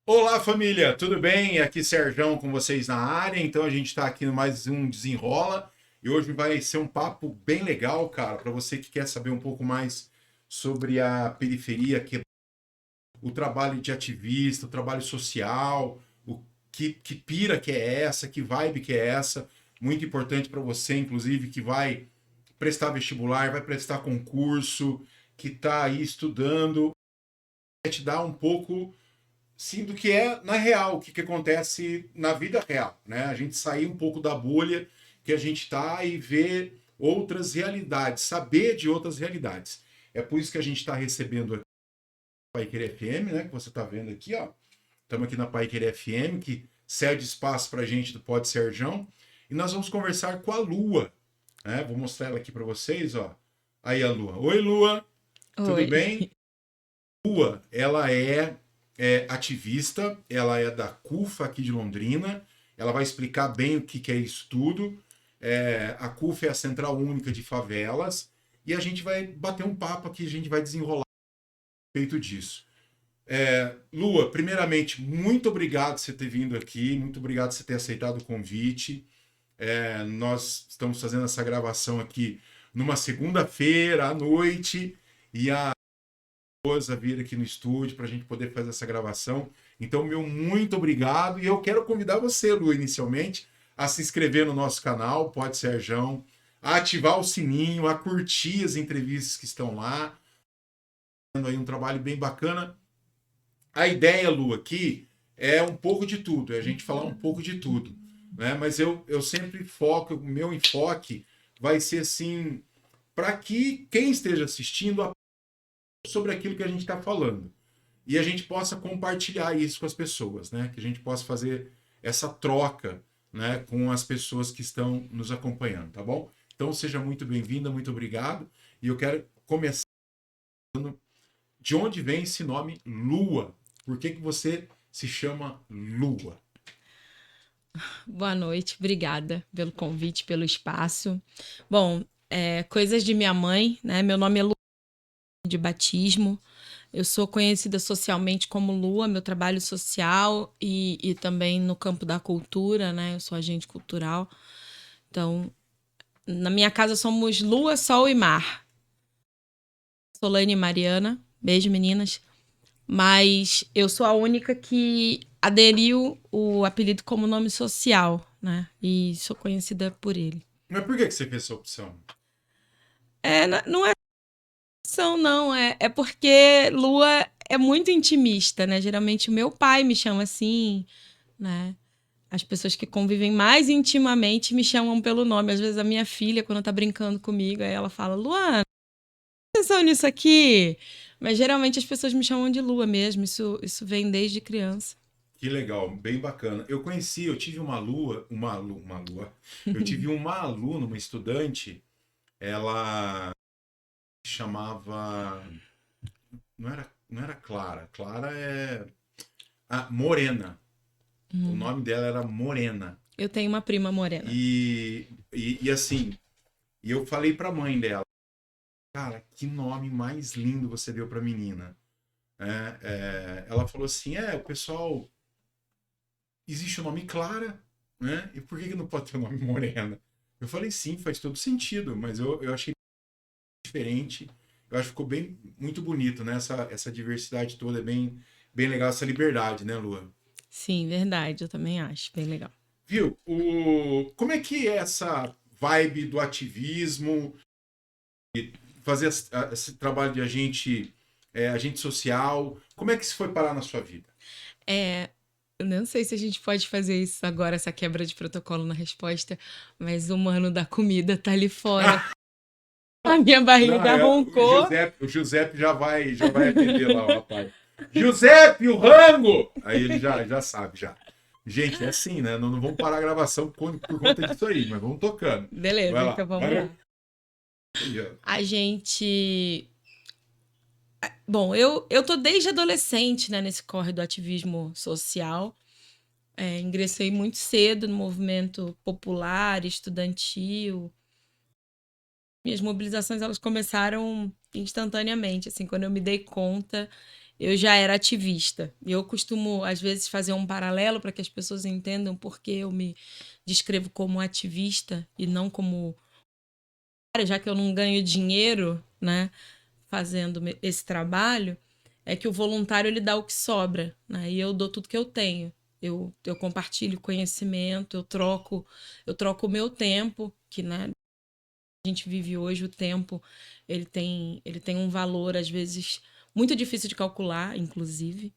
Olá, família, tudo bem? Aqui Serjão com vocês na área. Então a gente está aqui no mais um Desenrola e hoje vai ser um papo bem legal, cara, para você que quer saber um pouco mais sobre a periferia, o trabalho de ativista, o trabalho social, que pira que é essa, que vibe que é essa. Muito importante para você, inclusive, que vai prestar vestibular, vai prestar concurso, que está aí estudando, vai te dar um pouco sim do que é na real, o que acontece na vida real, né? A gente sair um pouco da bolha que a gente está e ver outras realidades, saber de outras realidades. É por isso que a gente está recebendo aqui a Pai Querer FM, né? Que você está vendo aqui, ó. Estamos aqui na Pai Querer FM, que cede espaço para a gente do Pode Serjão. E nós vamos conversar com a Lua, né? Vou mostrar ela aqui para vocês, ó. Aí a Lua. Oi, Lua. Tudo Oi. bem? Lua, ela é ativista, ela é da CUFA aqui de Londrina, ela vai explicar bem o que é isso tudo. A CUFA é a Central Única de Favelas, e a gente vai bater um papo aqui, a gente vai desenrolar a respeito disso. Lua, primeiramente, muito obrigado por você ter vindo aqui, muito obrigado por você ter aceitado o convite. Nós estamos fazendo essa gravação aqui numa segunda-feira à noite, e a a vir aqui no estúdio para a gente poder fazer essa gravação. Então, meu muito obrigado. E eu quero convidar você, Lu, inicialmente, a se inscrever no nosso canal, Pode Serjão, a ativar o sininho, a curtir as entrevistas que estão lá. Tendo aí um trabalho bem bacana. A ideia, Lu, aqui é um pouco de tudo, é a gente falar um pouco de tudo. Né? Mas eu sempre foco, o meu enfoque vai ser assim, para que quem esteja assistindo sobre aquilo que a gente está falando. E a gente possa compartilhar isso com as pessoas, né? Que a gente possa fazer essa troca, né, com as pessoas que estão nos acompanhando, tá bom? Então seja muito bem-vinda, muito obrigado. E eu quero começar de onde vem esse nome Lua? Por que você se chama Lua? Boa noite, obrigada pelo convite, pelo espaço. Bom, coisas de minha mãe, né? Meu nome é Lu de batismo. Eu sou conhecida socialmente como Lua, meu trabalho social e também no campo da cultura, né? Eu sou agente cultural. Então, na minha casa somos Lua, Sol e Mar. Solane e Mariana. Beijo, meninas. Mas eu sou a única que aderiu o apelido como nome social, né? E sou conhecida por ele. Mas por que você fez essa opção? Não é opção, não. É porque Lua é muito intimista, né? Geralmente o meu pai me chama assim, né? As pessoas que convivem mais intimamente me chamam pelo nome. Às vezes a minha filha, quando tá brincando comigo, aí ela fala, Luana, atenção nisso aqui. Mas geralmente as pessoas me chamam de Lua mesmo. Isso vem desde criança. Que legal, bem bacana. Eu tive uma lua. Eu tive uma aluna, uma estudante, ela chamava não era Clara. Clara é Morena. O Uhum. nome dela era Morena. Eu tenho uma prima morena. E assim, e eu falei pra mãe dela, cara, que nome mais lindo você deu pra menina. Ela falou assim, o pessoal, existe o nome Clara, né? E por que não pode ter o nome Morena? Eu falei, sim, faz todo sentido, mas eu achei diferente. Eu acho que ficou bem, muito bonito, né? Essa diversidade toda é bem legal, essa liberdade, né, Lua? Sim, verdade, eu também acho. Bem legal. Viu? Como é que é essa vibe do ativismo, fazer esse trabalho de agente social? Como é que isso foi parar na sua vida? É, eu não sei se a gente pode fazer isso agora, essa quebra de protocolo na resposta, mas o mano da comida tá ali fora. A minha Não, barriga roncou. O Giuseppe já vai atender lá, o rapaz. Giuseppe, o rango! Aí ele já sabe, já. Gente, é assim, né? Não vamos parar a gravação por conta disso aí, mas vamos tocando. Beleza, Vai lá. então vamos lá. Aí, ó. A gente. Bom, eu tô desde adolescente, né, nesse corre do ativismo social. Ingressei muito cedo no movimento popular, estudantil. Minhas mobilizações elas começaram instantaneamente, assim, quando eu me dei conta, eu já era ativista. Eu costumo, às vezes, fazer um paralelo para que as pessoas entendam por que eu me descrevo como ativista e não como... Já que eu não ganho dinheiro, né, fazendo esse trabalho, é que o voluntário ele dá o que sobra, né? E eu dou tudo que eu tenho. Eu compartilho conhecimento, eu troco o meu tempo, que, né, a gente vive hoje, o tempo ele tem um valor, às vezes, muito difícil de calcular, inclusive,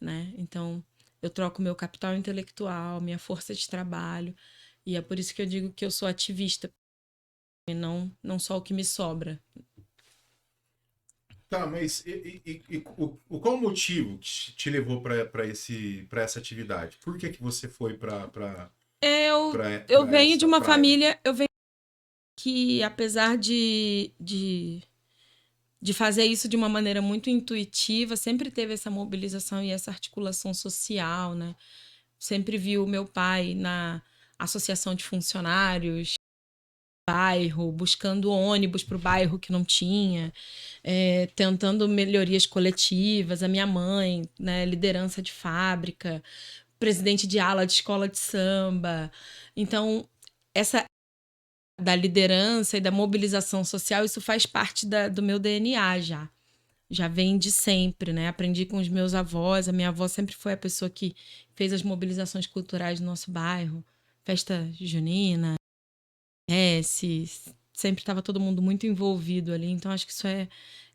né? Então, eu troco meu capital intelectual, minha força de trabalho, e é por isso que eu digo que eu sou ativista, e não só o que me sobra. Tá, mas qual o motivo que te levou para essa atividade? Por que que você foi para Eu venho de essa uma praia? família, eu venho que, apesar de fazer isso de uma maneira muito intuitiva, sempre teve essa mobilização e essa articulação social, né? Sempre vi o meu pai na associação de funcionários, bairro, buscando ônibus para o bairro que não tinha, tentando melhorias coletivas, a minha mãe, né, liderança de fábrica, presidente de ala de escola de samba. Então, essa da liderança e da mobilização social, isso faz parte do meu DNA já. Já vem de sempre, né? Aprendi com os meus avós. A minha avó sempre foi a pessoa que fez as mobilizações culturais do nosso bairro. Festa junina, sempre estava todo mundo muito envolvido ali. Então, acho que isso é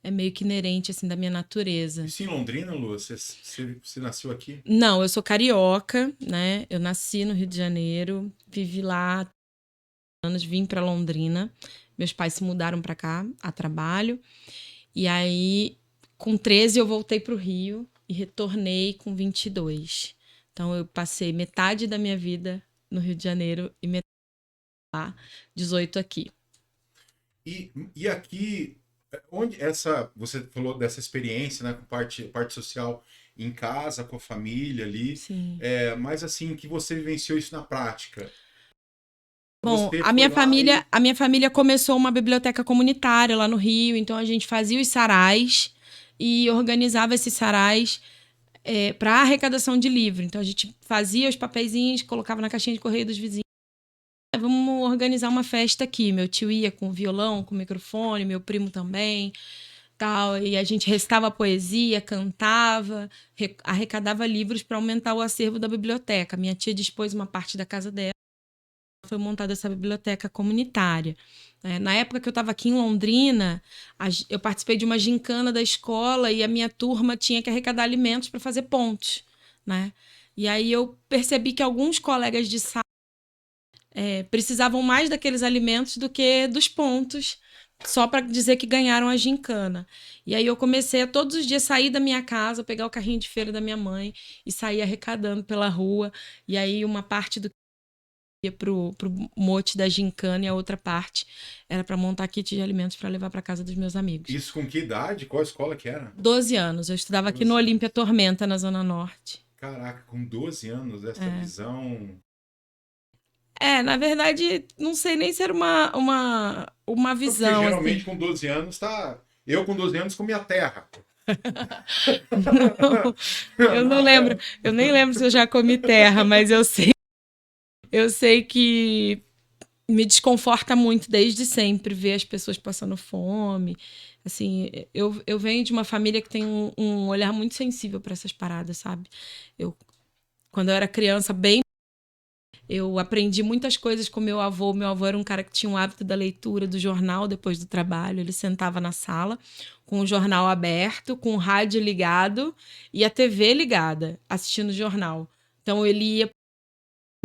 meio que inerente, assim, da minha natureza. Isso em Londrina, Lu? Você nasceu aqui? Não, eu sou carioca, né? Eu nasci no Rio de Janeiro, vivi lá anos, vim para Londrina. Meus pais se mudaram para cá a trabalho. E aí, com 13, eu voltei para o Rio e retornei com 22. Então, eu passei metade da minha vida no Rio de Janeiro e metade lá, 18 aqui. E aqui, onde você falou dessa experiência, né, com parte social em casa, com a família ali, Sim. mas assim, que você vivenciou isso na prática. Bom, Você a foi minha lá família, e a minha família começou uma biblioteca comunitária lá no Rio, então a gente fazia os sarais e organizava esses sarais para arrecadação de livro. Então a gente fazia os papeizinhos, colocava na caixinha de correio dos vizinhos. Vamos organizar uma festa aqui. Meu tio ia com violão, com microfone, meu primo também, tal. E a gente recitava poesia, cantava, arrecadava livros para aumentar o acervo da biblioteca. Minha tia dispôs uma parte da casa dela, foi montada essa biblioteca comunitária. Na época que eu estava aqui em Londrina, eu participei de uma gincana da escola e a minha turma tinha que arrecadar alimentos para fazer pontos, né? E aí eu percebi que alguns colegas de sala precisavam mais daqueles alimentos do que dos pontos, só para dizer que ganharam a gincana. E aí eu comecei a todos os dias sair da minha casa, pegar o carrinho de feira da minha mãe e sair arrecadando pela rua. E aí uma parte do ia pro mote da gincana e a outra parte era para montar kit de alimentos para levar para casa dos meus amigos. isso com que idade? Qual escola que era? 12 anos. Eu estudava aqui no 12 Olímpia anos. Tormenta, na Zona Norte. Caraca, com 12 anos, essa É. visão. Na verdade, não sei nem se era uma Porque visão, geralmente assim. com 12 anos tá. Eu com 12 anos comia terra. Não, eu não lembro, eu nem lembro se eu já comi terra, mas eu sei que me desconforta muito desde sempre ver as pessoas passando fome. Assim, eu venho de uma família que tem um olhar muito sensível para essas paradas, sabe? Quando eu era criança, eu aprendi muitas coisas com meu avô. Meu avô era um cara que tinha o hábito da leitura do jornal depois do trabalho. Ele sentava na sala com o jornal aberto, com o rádio ligado e a TV ligada, assistindo o jornal. Então ele ia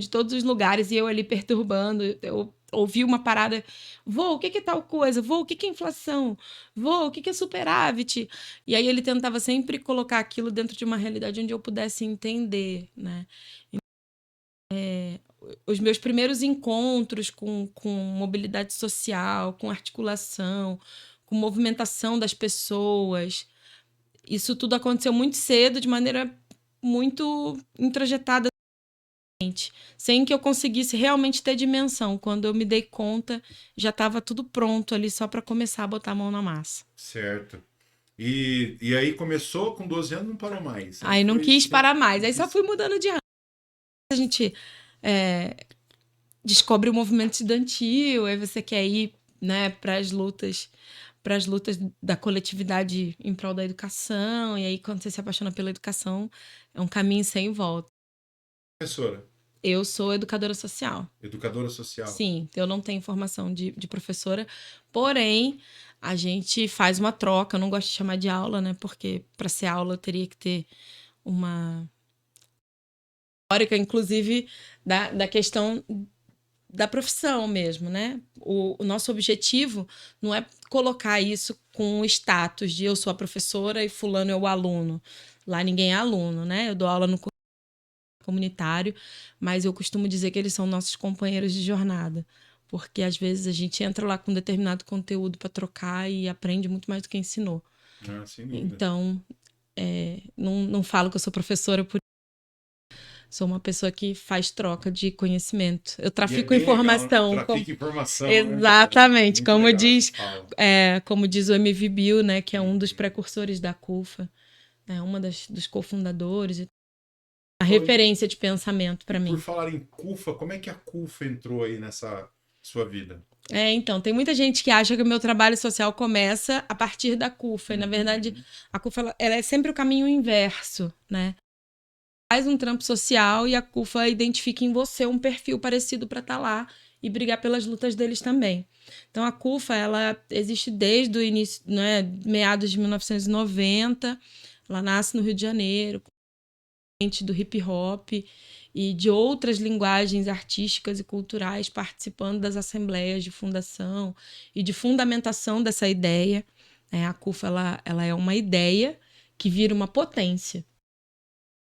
de todos os lugares e eu ali perturbando. Eu ouvi uma parada. Vô, o que que é tal coisa? Vô, o que que é inflação? Vô, o que que é superávit? E aí ele tentava sempre colocar aquilo dentro de uma realidade onde eu pudesse entender, né? Os meus primeiros encontros com mobilidade social, com articulação, com movimentação das pessoas, isso tudo aconteceu muito cedo, de maneira muito introjetada, sem que eu conseguisse realmente ter dimensão. Quando eu me dei conta, já estava tudo pronto ali só para começar a botar a mão na massa. Certo. E aí começou com 12 anos, não parou mais. Aí não quis parar mais. Aí só quis- fui mudando de ramo. A gente descobre o movimento estudantil, aí você quer ir, né, para as lutas da coletividade em prol da educação, e aí quando você se apaixona pela educação, é um caminho sem volta. Professora, Eu sou educadora social. educadora social. Sim, eu não tenho formação de professora, porém, a gente faz uma troca. Eu não gosto de chamar de aula, né? Porque para ser aula eu teria que ter uma teórica, inclusive, da questão da profissão mesmo, né? O nosso objetivo não é colocar isso com o status de eu sou a professora e fulano é o aluno. Lá ninguém é aluno, né? Eu dou aula no comunitário, mas eu costumo dizer que eles são nossos companheiros de jornada, porque às vezes a gente entra lá com determinado conteúdo para trocar e aprende muito mais do que ensinou. Ah, sem dúvida. Então, não falo que eu sou professora, sou uma pessoa que faz troca de conhecimento. Eu E é trafico bem legal, né? informação. Trafica informação, né? Exatamente, Muito legal essa fala. como diz o MV Bill, né, que é um dos precursores da CUFA, é uma dos cofundadores, a referência de pensamento para Por mim. falar em CUFA, como é que a CUFA entrou aí nessa sua vida? Então, tem muita gente que acha que o meu trabalho social começa a partir da CUFA, e na verdade a CUFA ela é sempre o caminho inverso, né? Faz um trampo social e a CUFA identifica em você um perfil parecido para estar lá e brigar pelas lutas deles também. Então a CUFA ela existe desde o início, né, meados de 1990. Ela nasce no Rio de Janeiro, do hip hop e de outras linguagens artísticas e culturais participando das assembleias de fundação e de fundamentação dessa ideia. A CUFA ela é uma ideia que vira uma potência,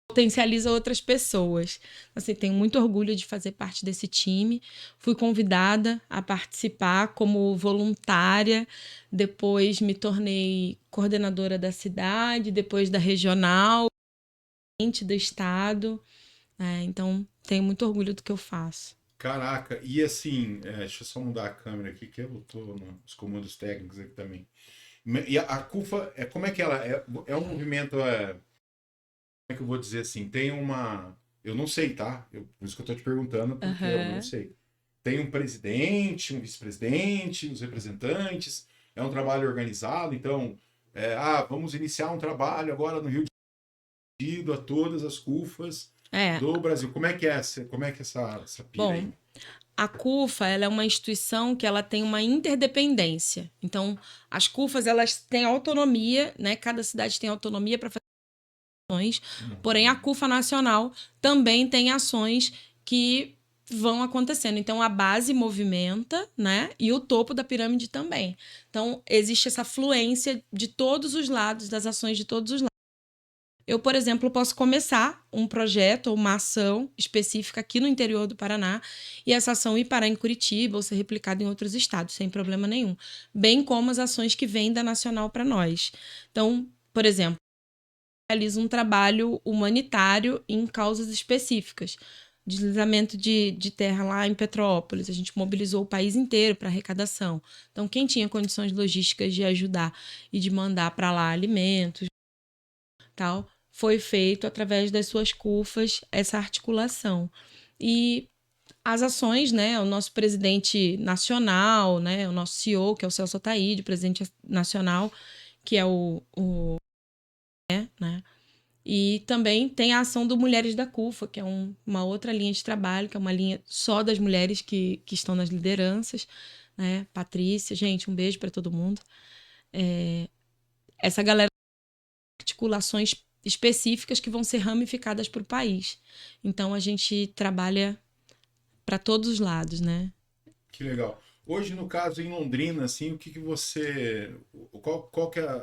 potencializa outras pessoas. Assim, tenho muito orgulho de fazer parte desse time. Fui convidada a participar como voluntária, depois me tornei coordenadora da cidade, depois da regional, do estado. Então, tenho muito orgulho do que eu faço. Caraca, e assim, deixa eu só mudar a câmera aqui, que eu tô nos comandos técnicos aqui também. E a CUFA, como é que ela é um movimento, como é que eu vou dizer assim, tem uma, eu não sei, tá? Por isso que eu tô te perguntando, porque eu não sei. Tem um presidente, um vice-presidente, os representantes, é um trabalho organizado, então, vamos iniciar um trabalho agora no Rio de Janeiro a todas as CUFAs do Brasil. Como é que é essa pira aí? Bom, a CUFA ela é uma instituição que ela tem uma interdependência. Então, as CUFAs elas têm autonomia, né? Cada cidade tem autonomia para fazer ações. Porém, a CUFA nacional também tem ações que vão acontecendo. Então, a base movimenta, né? E o topo da pirâmide também. Então, existe essa fluência de todos os lados, das ações de todos os lados. Eu, por exemplo, posso começar um projeto ou uma ação específica aqui no interior do Paraná e essa ação ir parar em Curitiba ou ser replicada em outros estados, sem problema nenhum. Bem como as ações que vêm da Nacional para nós. Então, por exemplo, realizo um trabalho humanitário em causas específicas. Deslizamento de terra lá em Petrópolis. A gente mobilizou o país inteiro para arrecadação. Então, quem tinha condições logísticas de ajudar e de mandar para lá alimentos, tal, foi feito através das suas CUFAs essa articulação. E as ações, né, o nosso presidente nacional, né, o nosso CEO, que é o Celso Ataíde, presidente nacional, que é né, e também tem a ação do Mulheres da CUFA, que é uma outra linha de trabalho, que é uma linha só das mulheres que estão nas lideranças, né, Patrícia, gente, um beijo para todo mundo. Essa galera articulações específicas que vão ser ramificadas para o país. Então a gente trabalha para todos os lados, né? Que legal. Hoje, no caso, em Londrina, assim, o que que você. Qual que é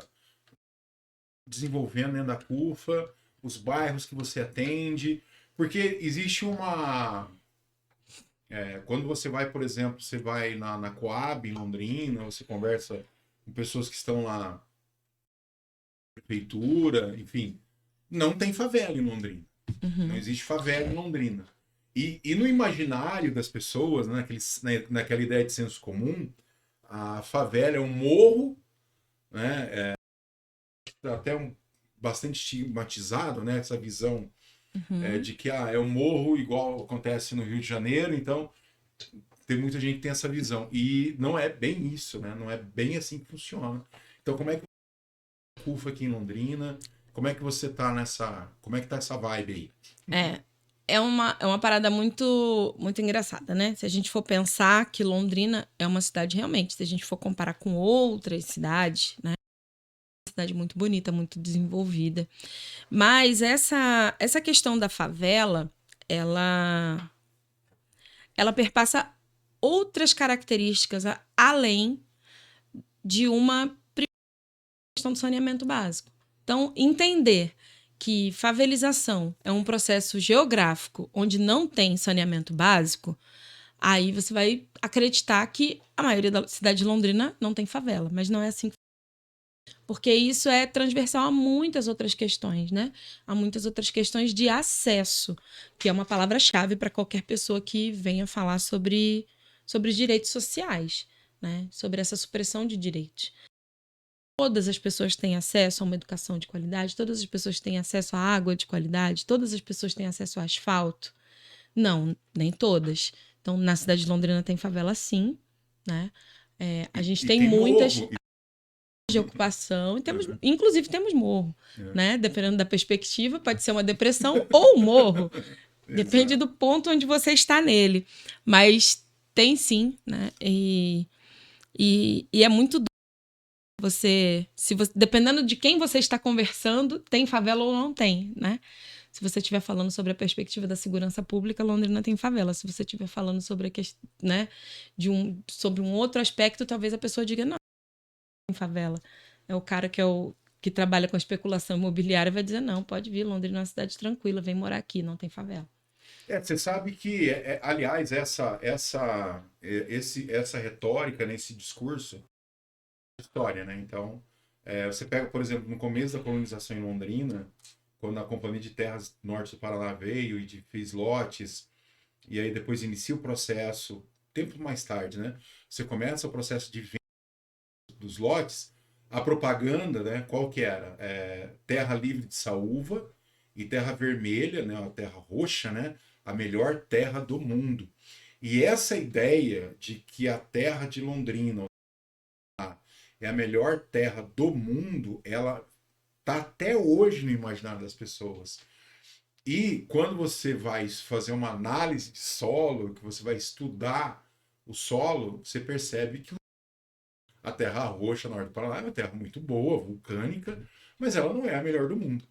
desenvolvendo dentro da CUFA, os bairros que você atende? Porque existe uma. Quando você vai, por exemplo, você vai na Coab, em Londrina, você conversa com pessoas que estão lá na prefeitura, enfim. Não tem favela em Londrina. Não existe favela em Londrina. E no imaginário das pessoas, né, naquela ideia de senso comum, a favela é um morro, né, até bastante estigmatizado, né? Essa visão de que é um morro igual acontece no Rio de Janeiro, então tem muita gente que tem essa visão. E não é bem isso, né? Não é bem assim que funciona. Então, como é que você CUFA aqui em Londrina? Como é que você tá Como é que tá essa vibe aí? É uma parada muito, muito engraçada, né? Se a gente for pensar que Londrina é uma cidade realmente, se a gente for comparar com outras cidades, né? É uma cidade muito bonita, muito desenvolvida. Mas essa questão da favela, ela perpassa outras características além de uma questão do saneamento básico. Então, entender que favelização é um processo geográfico onde não tem saneamento básico, aí você vai acreditar que a maioria da cidade de Londrina não tem favela, mas não é assim. Porque isso é transversal a muitas outras questões, né? A muitas outras questões de acesso, que é uma palavra-chave para qualquer pessoa que venha falar sobre direitos sociais, né? Sobre essa supressão de direitos. Todas as pessoas têm acesso a uma educação de qualidade, todas as pessoas têm acesso à água de qualidade, todas as pessoas têm acesso a asfalto. Não, nem todas. Então, na cidade de Londrina tem favela sim, né? A gente tem tem muitas morro. de ocupação, e inclusive temos morro, né? Dependendo da perspectiva, pode ser uma depressão ou um morro. Depende do ponto onde você está nele. Mas tem sim, né? E é muito dependendo de quem você está conversando, tem favela ou não tem, né? Se você estiver falando sobre a perspectiva da segurança pública, Londrina tem favela. Se você estiver falando sobre a questão, né, sobre um outro aspecto, talvez a pessoa diga não, tem favela. É o cara que trabalha com especulação imobiliária vai dizer não, pode vir, Londrina é uma cidade tranquila, vem morar aqui, não tem favela. Você sabe que, aliás, essa retórica, né, esse discurso, história, né? Então, você pega, por exemplo, no começo da colonização em Londrina, quando a Companhia de Terras Norte do Paraná veio e fez lotes, e aí depois inicia o processo, tempo mais tarde, né? Você começa o processo de venda dos lotes, a propaganda, né? Qual que era? Terra livre de saúva e terra vermelha, né? A terra roxa, né? A melhor terra do mundo. E essa ideia de que a terra de Londrina é a melhor terra do mundo, ela tá até hoje no imaginário das pessoas. E quando você vai fazer uma análise de solo, que você vai estudar o solo, você percebe que a terra roxa na Norte do Paraná é uma terra muito boa, vulcânica, mas ela não é a melhor do mundo.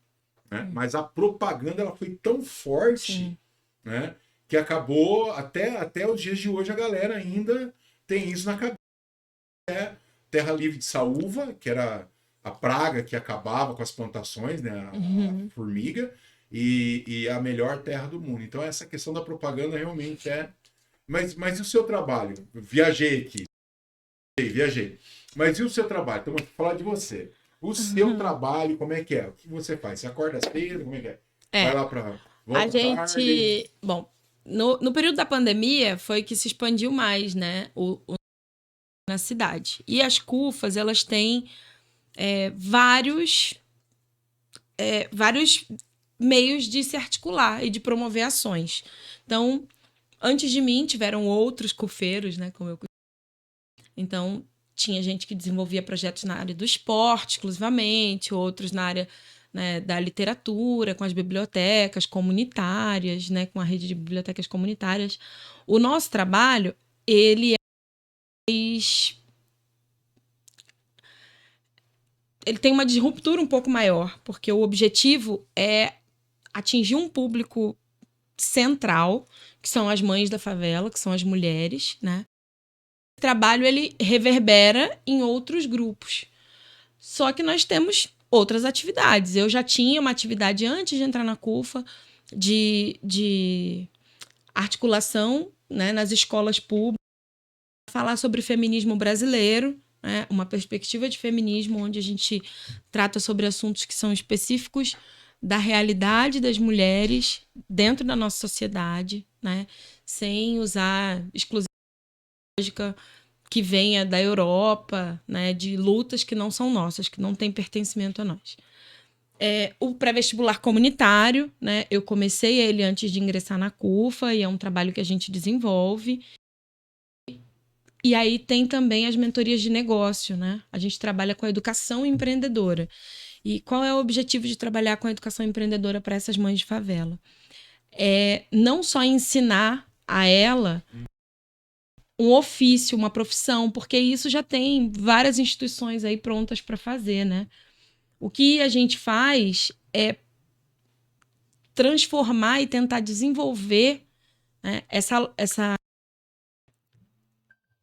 Né? Mas a propaganda ela foi tão forte, né, que acabou até os dias de hoje a galera ainda tem isso na cabeça. Terra livre de saúva, que era a praga que acabava com as plantações, né, a formiga, e a melhor terra do mundo. Então essa questão da propaganda realmente é... Mas e o seu trabalho? Viajei aqui. Viajei. Mas e o seu trabalho? Então, vou falar de você. O seu trabalho, como é que é? O que você faz? Você acorda cedo? Como é que é? Vai lá para... A gente... Bom, no período da pandemia foi que se expandiu mais, né? Na cidade. E as CUFAs, elas têm vários meios de se articular e de promover ações. Então, antes de mim, tiveram outros cufeiros, né? Como eu... Então, tinha gente que desenvolvia projetos na área do esporte, exclusivamente, outros na área, né, da literatura, com as bibliotecas comunitárias, né, com a rede de bibliotecas comunitárias. O nosso trabalho, ele tem uma disruptura um pouco maior, porque o objetivo é atingir um público central, que são as mães da favela, que são as mulheres, né? O trabalho, ele reverbera em outros grupos. Só que nós temos outras atividades. Eu já tinha uma atividade antes de entrar na CUFA de articulação, né, nas escolas públicas, falar sobre feminismo brasileiro, né, uma perspectiva de feminismo onde a gente trata sobre assuntos que são específicos da realidade das mulheres dentro da nossa sociedade, né, sem usar exclusiva que venha da Europa, né, de lutas que não são nossas, que não têm pertencimento a nós. O pré-vestibular comunitário, né, eu comecei ele antes de ingressar na CUFA, e é um trabalho que a gente desenvolve. E aí tem também as mentorias de negócio, né? A gente trabalha com a educação empreendedora. E qual é o objetivo de trabalhar com a educação empreendedora para essas mães de favela? É não só ensinar a ela um ofício, uma profissão, porque isso já tem várias instituições aí prontas para fazer, né? O que a gente faz é transformar e tentar desenvolver, né,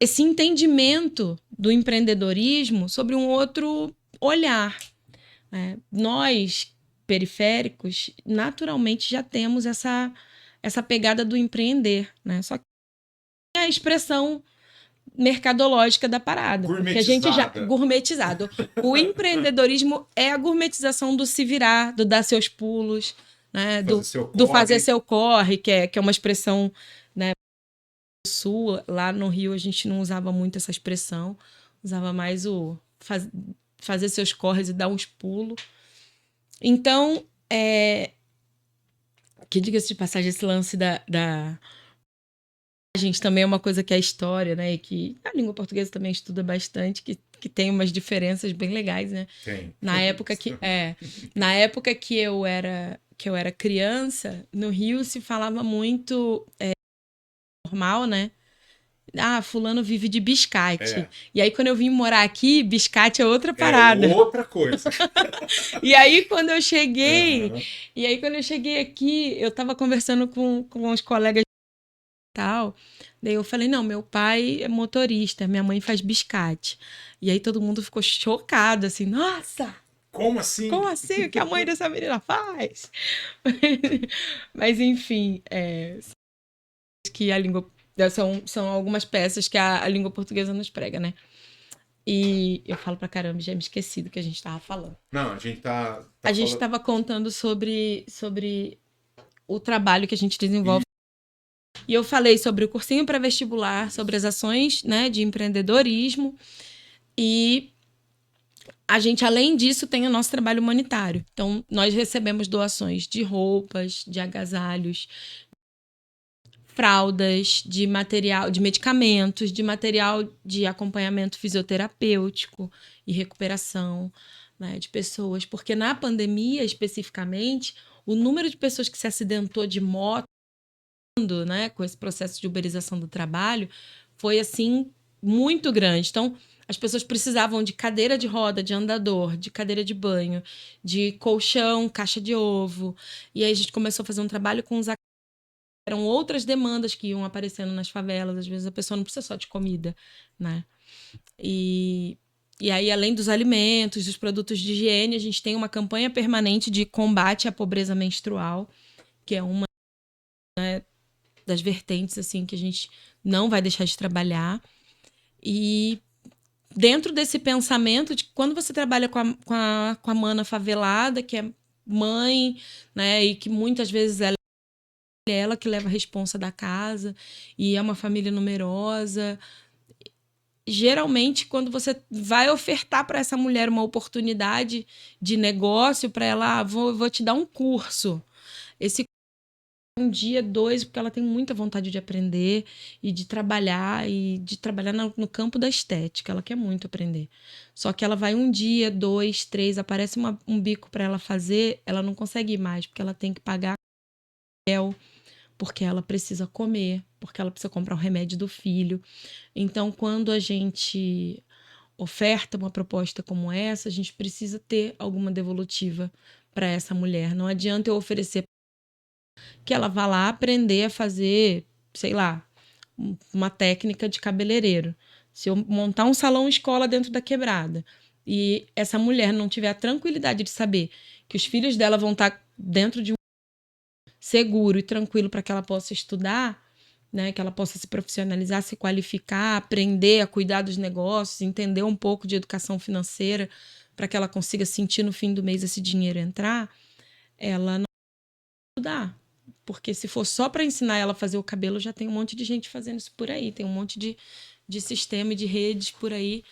esse entendimento do empreendedorismo sobre um outro olhar, né? Nós, periféricos, naturalmente já temos essa pegada do empreender, né? Só que é a expressão mercadológica da parada, porque a gente já gourmetizado. O empreendedorismo é a gourmetização do se virar, do dar seus pulos, né? Do fazer seu corre, que é uma expressão, né, sul. Lá no Rio a gente não usava muito essa expressão, usava mais o fazer seus corres e dar uns pulos. Então, que diga-se de passagem, esse lance da gente também é uma coisa que é história, né? E que a língua portuguesa também estuda bastante, que tem umas diferenças bem legais, né? Tem. Na época que eu era criança, no Rio se falava muito normal, né? Ah, fulano vive de biscate. E aí, quando eu vim morar aqui, biscate é outra parada. É outra coisa. E aí, quando eu cheguei aqui, eu tava conversando com uns colegas e tal. Daí eu falei, não, meu pai é motorista, minha mãe faz biscate. E aí todo mundo ficou chocado, assim, nossa! Como assim? Como assim? O que a mãe dessa menina faz? Mas, enfim, que a língua... São algumas peças que a língua portuguesa nos prega, né? E eu falo pra caramba, já me esqueci do que a gente tava falando. Não, a gente tá a gente tava contando sobre o trabalho que a gente desenvolve. E eu falei sobre o cursinho pré-vestibular, sobre as ações, né, de empreendedorismo. E a gente, além disso, tem o nosso trabalho humanitário. Então, nós recebemos doações de roupas, de agasalhos, fraldas, de material, de medicamentos, de material de acompanhamento fisioterapêutico e recuperação, né, de pessoas. Porque na pandemia, especificamente, o número de pessoas que se acidentou de moto, né, com esse processo de uberização do trabalho, foi assim muito grande. Então, as pessoas precisavam de cadeira de roda, de andador, de cadeira de banho, de colchão, caixa de ovo. E aí a gente começou a fazer um trabalho com os eram outras demandas que iam aparecendo nas favelas. Às vezes a pessoa não precisa só de comida, né? E aí, além dos alimentos, dos produtos de higiene, a gente tem uma campanha permanente de combate à pobreza menstrual, que é uma, né, das vertentes assim que a gente não vai deixar de trabalhar. E dentro desse pensamento de quando você trabalha com a mana favelada, que é mãe, né, e que muitas vezes ela que leva a responsa da casa, e é uma família numerosa. Geralmente, quando você vai ofertar para essa mulher uma oportunidade de negócio, para ela, vou te dar um curso. Esse um dia, dois, porque ela tem muita vontade de aprender e de trabalhar no campo da estética. Ela quer muito aprender. Só que ela vai um dia, dois, três, aparece um bico para ela fazer, ela não consegue ir mais, porque ela tem que pagar aluguel, porque ela precisa comer, porque ela precisa comprar o remédio do filho. Então, quando a gente oferta uma proposta como essa, a gente precisa ter alguma devolutiva para essa mulher. Não adianta eu oferecer que ela vá lá aprender a fazer, sei lá, uma técnica de cabeleireiro. Se eu montar um salão escola dentro da quebrada e essa mulher não tiver a tranquilidade de saber que os filhos dela vão estar dentro de um seguro e tranquilo para que ela possa estudar, né, que ela possa se profissionalizar, se qualificar, aprender a cuidar dos negócios, entender um pouco de educação financeira para que ela consiga sentir no fim do mês esse dinheiro entrar, ela não vai estudar. Porque se for só para ensinar ela a fazer o cabelo, já tem um monte de gente fazendo isso por aí. Tem um monte de sistema e de redes por aí,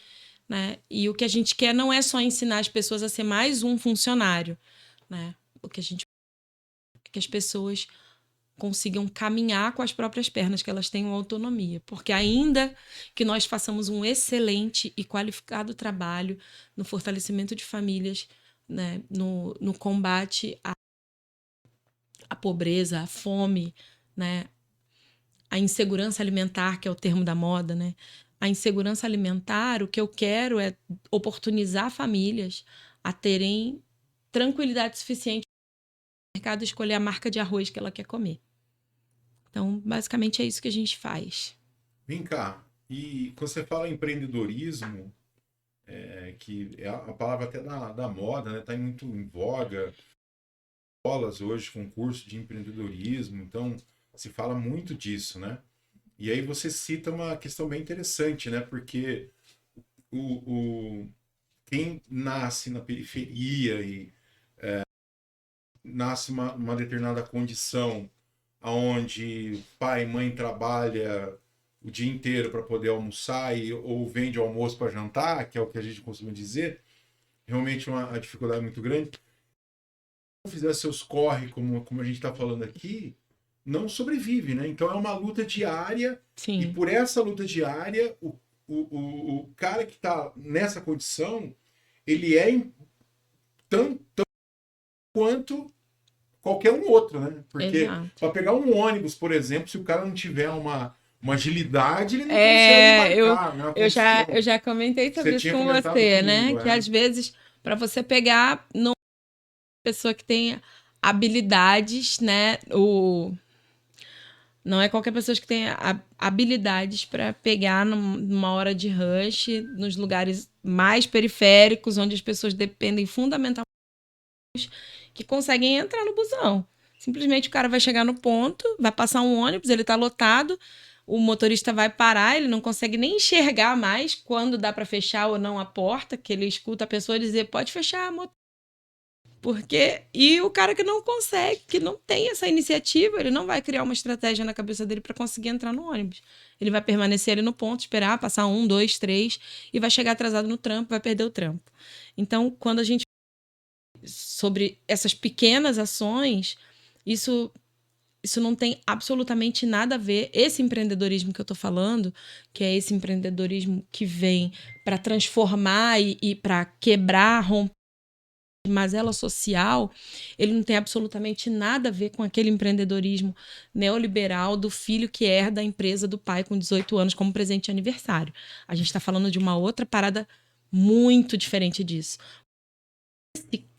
né? E o que a gente quer não é só ensinar as pessoas a ser mais um funcionário, né? O que a gente quer é que as pessoas consigam caminhar com as próprias pernas, que elas tenham autonomia. Porque ainda que nós façamos um excelente e qualificado trabalho no fortalecimento de famílias, né, no combate à pobreza, à fome, né, à insegurança alimentar, que é o termo da moda, né? A insegurança alimentar, o que eu quero é oportunizar famílias a terem tranquilidade suficiente no mercado escolher a marca de arroz que ela quer comer. Então, basicamente, é isso que a gente faz. Vem cá, e quando você fala em empreendedorismo, que é a palavra até da moda, né? Está muito em voga, escolas hoje com curso de empreendedorismo, então se fala muito disso, né? E aí você cita uma questão bem interessante, né? Porque quem nasce na periferia e nasce uma determinada condição onde pai e mãe trabalha o dia inteiro para poder almoçar ou vende almoço para jantar, que é o que a gente costuma dizer, realmente a dificuldade é muito grande. Se não fizer seus corre, como a gente está falando aqui, não sobrevive, né? Então é uma luta diária. Sim. E por essa luta diária, o cara que está nessa condição, ele é tão quanto qualquer um outro, né? Porque para pegar um ônibus, por exemplo, se o cara não tiver uma agilidade, ele não consegue marcar. Né? Eu já comentei sobre isso com você, né? Que às vezes, para você pegar não pessoa que tem habilidades, né? Não é qualquer pessoa que tenha habilidades para pegar numa hora de rush, nos lugares mais periféricos, onde as pessoas dependem fundamentalmente que conseguem entrar no busão. Simplesmente o cara vai chegar no ponto, vai passar um ônibus, ele está lotado, o motorista vai parar, ele não consegue nem enxergar mais quando dá para fechar ou não a porta, que ele escuta a pessoa dizer, pode fechar a moto. E o cara que não consegue, que não tem essa iniciativa, ele não vai criar uma estratégia na cabeça dele para conseguir entrar no ônibus. Ele vai permanecer ali no ponto, esperar, passar 1, 2, 3 e vai chegar atrasado no trampo, vai perder o trampo. Então, quando a gente sobre essas pequenas ações, isso não tem absolutamente nada a ver. Esse empreendedorismo que eu estou falando, que é esse empreendedorismo que vem para transformar e para quebrar, romper a mazela social, ele não tem absolutamente nada a ver com aquele empreendedorismo neoliberal do filho que herda a empresa do pai com 18 anos como presente de aniversário. A gente está falando de uma outra parada muito diferente disso.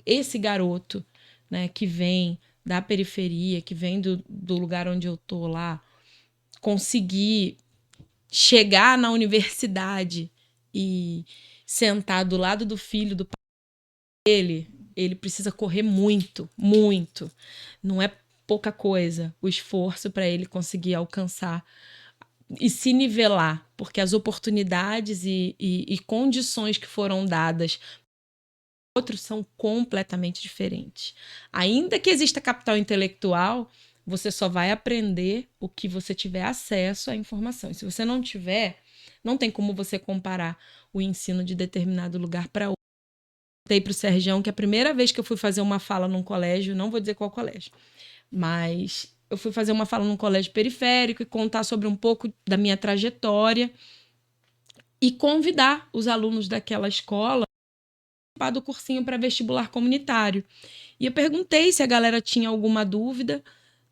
Esse garoto, né, que vem da periferia, que vem do lugar onde eu tô lá, conseguir chegar na universidade e sentar do lado do filho do pai dele, ele precisa correr muito, muito. Não é pouca coisa o esforço para ele conseguir alcançar e se nivelar, porque as oportunidades e condições que foram dadas outros são completamente diferentes. Ainda que exista capital intelectual, você só vai aprender o que você tiver acesso à informação. E se você não tiver, não tem como você comparar o ensino de determinado lugar para outro. Eu contei para o Sergião que a primeira vez que eu fui fazer uma fala num colégio, não vou dizer qual colégio, mas eu fui fazer uma fala num colégio periférico e contar sobre um pouco da minha trajetória e convidar os alunos daquela escola do cursinho para vestibular comunitário. E eu perguntei se a galera tinha alguma dúvida.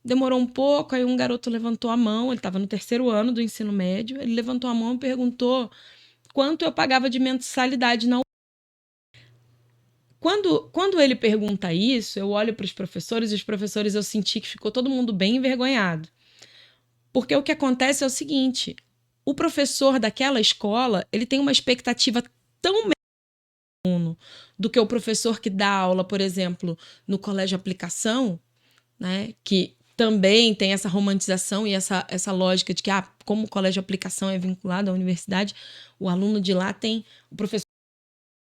Demorou um pouco, aí um garoto levantou a mão, ele estava no 3º ano do ensino médio, ele levantou a mão e perguntou quanto eu pagava de mensalidade na Quando ele pergunta isso, eu olho para os professores e os professores eu senti que ficou todo mundo bem envergonhado. Porque o que acontece é o seguinte, o professor daquela escola, ele tem uma expectativa tão do que o professor que dá aula, por exemplo, no colégio aplicação, né, que também tem essa romantização e essa lógica de que, como o colégio aplicação é vinculado à universidade, o aluno de lá tem, o professor,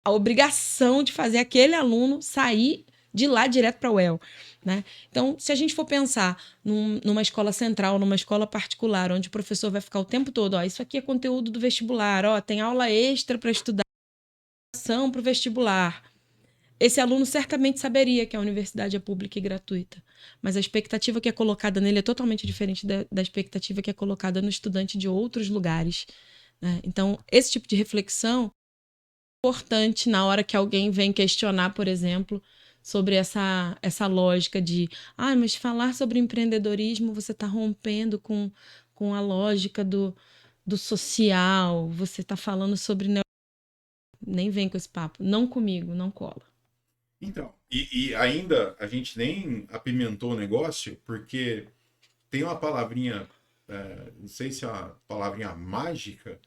a obrigação de fazer aquele aluno sair de lá direto para a UEL, né? Então, se a gente for pensar numa escola central, numa escola particular, onde o professor vai ficar o tempo todo, ó, isso aqui é conteúdo do vestibular, ó, tem aula extra para estudar para o vestibular. Esse aluno certamente saberia que a universidade é pública e gratuita, mas a expectativa que é colocada nele é totalmente diferente da expectativa que é colocada no estudante de outros lugares, né? Então, esse tipo de reflexão é importante na hora que alguém vem questionar, por exemplo, sobre essa lógica de mas falar sobre empreendedorismo, você está rompendo com a lógica do social, você está falando sobre... Nem vem com esse papo, não comigo, não cola. Então, e ainda a gente nem apimentou o negócio, porque tem uma palavrinha, não sei se é uma palavrinha mágica,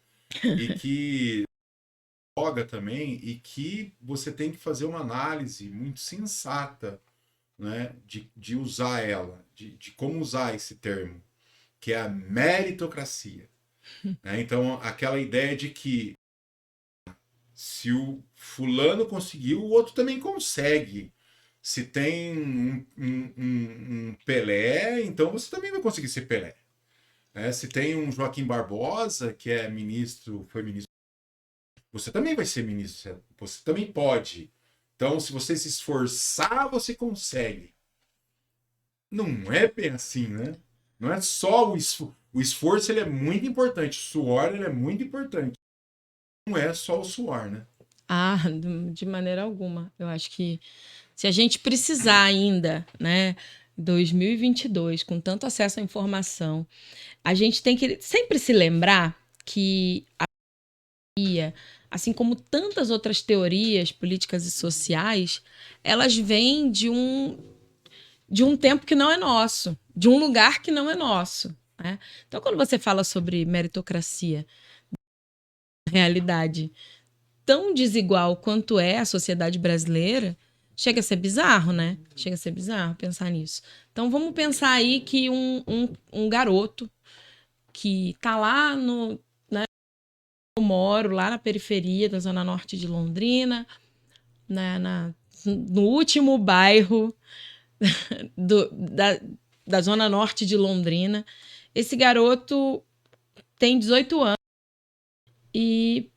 e que joga também, e que você tem que fazer uma análise muito sensata, né, de usar ela, de como usar esse termo, que é a meritocracia. Né? Então, aquela ideia de que se o fulano conseguiu, o outro também consegue. Se tem um Pelé, então você também vai conseguir ser Pelé. Se tem um Joaquim Barbosa, que é ministro, foi ministro, você também vai ser ministro. Você também pode. Então, se você se esforçar, você consegue. Não é bem assim, né? Não é só o esforço, ele é muito importante. O suor, ele é muito importante. Não é só o suor, né? De maneira alguma. Eu acho que se a gente precisar ainda, né, 2022, com tanto acesso à informação, a gente tem que sempre se lembrar que a teoria, assim como tantas outras teorias políticas e sociais, elas vêm de um tempo que não é nosso, de um lugar que não é nosso, né? Então, quando você fala sobre meritocracia, realidade tão desigual quanto é a sociedade brasileira, chega a ser bizarro, né? Chega a ser bizarro pensar nisso. Então vamos pensar aí que um garoto que tá lá no... Né, eu moro lá na periferia da Zona Norte de Londrina, no último bairro do, da Zona Norte de Londrina. Esse garoto tem 18 anos e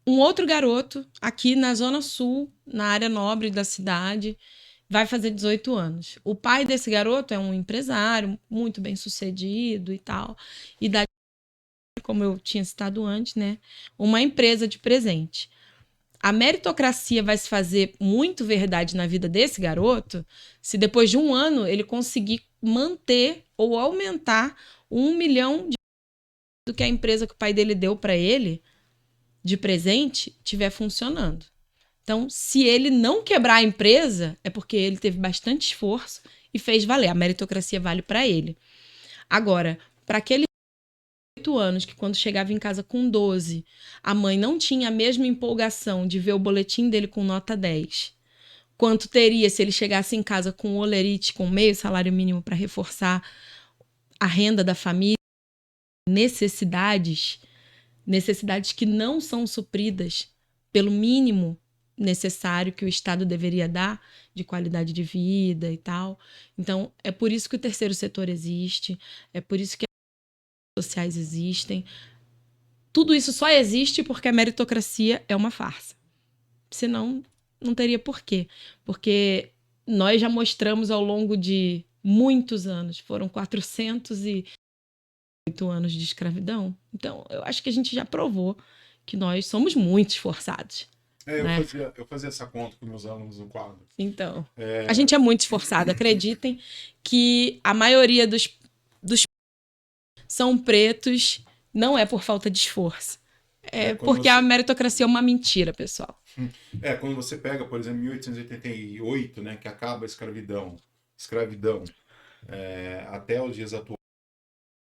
um outro garoto aqui na Zona Sul, na área nobre da cidade, vai fazer 18 anos. O pai desse garoto é um empresário muito bem sucedido e tal, e dá, como eu tinha citado antes, né, uma empresa de presente. A meritocracia vai se fazer muito verdade na vida desse garoto se depois de um ano ele conseguir manter ou aumentar 1 milhão do que a empresa que o pai dele deu para ele de presente estiver funcionando. Então, se ele não quebrar a empresa, é porque ele teve bastante esforço e fez valer. A meritocracia vale para ele. Agora, para aquele 8 anos que quando chegava em casa com 12, a mãe não tinha a mesma empolgação de ver o boletim dele com nota 10, quanto teria se ele chegasse em casa com olerite, com meio salário mínimo para reforçar a renda da família, necessidades que não são supridas pelo mínimo necessário que o Estado deveria dar de qualidade de vida e tal. Então, é por isso que o terceiro setor existe, é por isso que as sociais existem. Tudo isso só existe porque a meritocracia é uma farsa. Senão, não teria porquê. Porque nós já mostramos ao longo de muitos anos, foram 408 anos de escravidão. Então, eu acho que a gente já provou que nós somos muito esforçados. Né? Eu fazia essa conta com meus alunos no quadro. Então, a gente é muito esforçado. Acreditem que a maioria dos são pretos, não é por falta de esforço. É porque a meritocracia é uma mentira, pessoal. Quando você pega, por exemplo, 1888, né, que acaba a escravidão, até os dias atuais,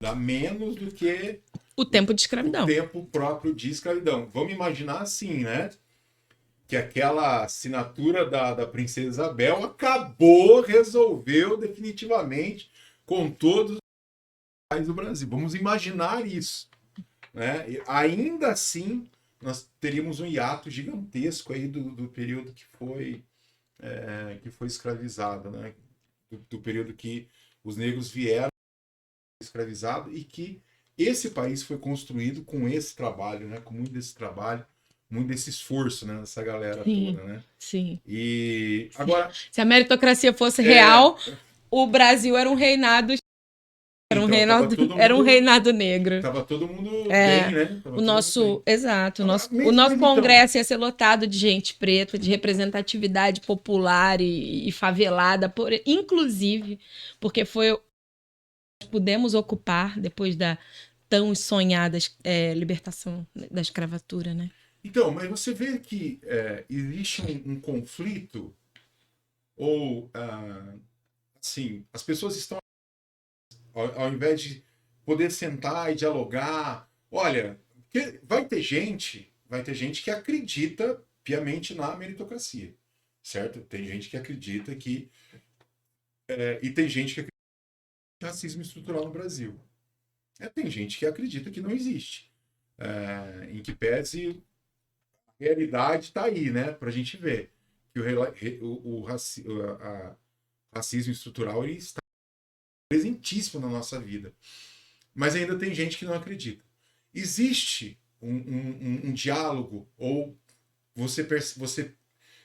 dá menos do que o tempo de escravidão. O tempo próprio de escravidão. Vamos imaginar assim, né? Que aquela assinatura da Princesa Isabel resolveu definitivamente com todos os países do Brasil. Vamos imaginar isso. Né? E ainda assim, nós teríamos um hiato gigantesco aí do período que foi que foi escravizada, né? Do período que os negros vieram escravizados e que esse país foi construído com esse trabalho, né? Com muito desse trabalho, muito desse esforço, né? Dessa galera Sim, toda, né? sim. E agora, Se a meritocracia fosse real, o Brasil era um reinado, então era um reinado negro. tava todo mundo bem, né? Tava O nosso, exato, Agora, o nosso então, congresso ia ser lotado de gente preta, de representatividade popular e favelada, inclusive, porque foi pudemos ocupar depois da tão sonhada libertação da escravatura, né? então, mas você vê que existe um conflito ou assim, as pessoas estão ao invés de poder sentar e dialogar, olha, vai ter gente que acredita piamente na meritocracia, certo? Tem gente que acredita que e tem gente que acredita em racismo estrutural no Brasil. Tem gente que acredita que não existe. Em que pese a realidade está aí, né? Para a gente ver que racismo estrutural ele está presentíssimo na nossa vida. Mas ainda tem gente que não acredita. Existe um diálogo ou você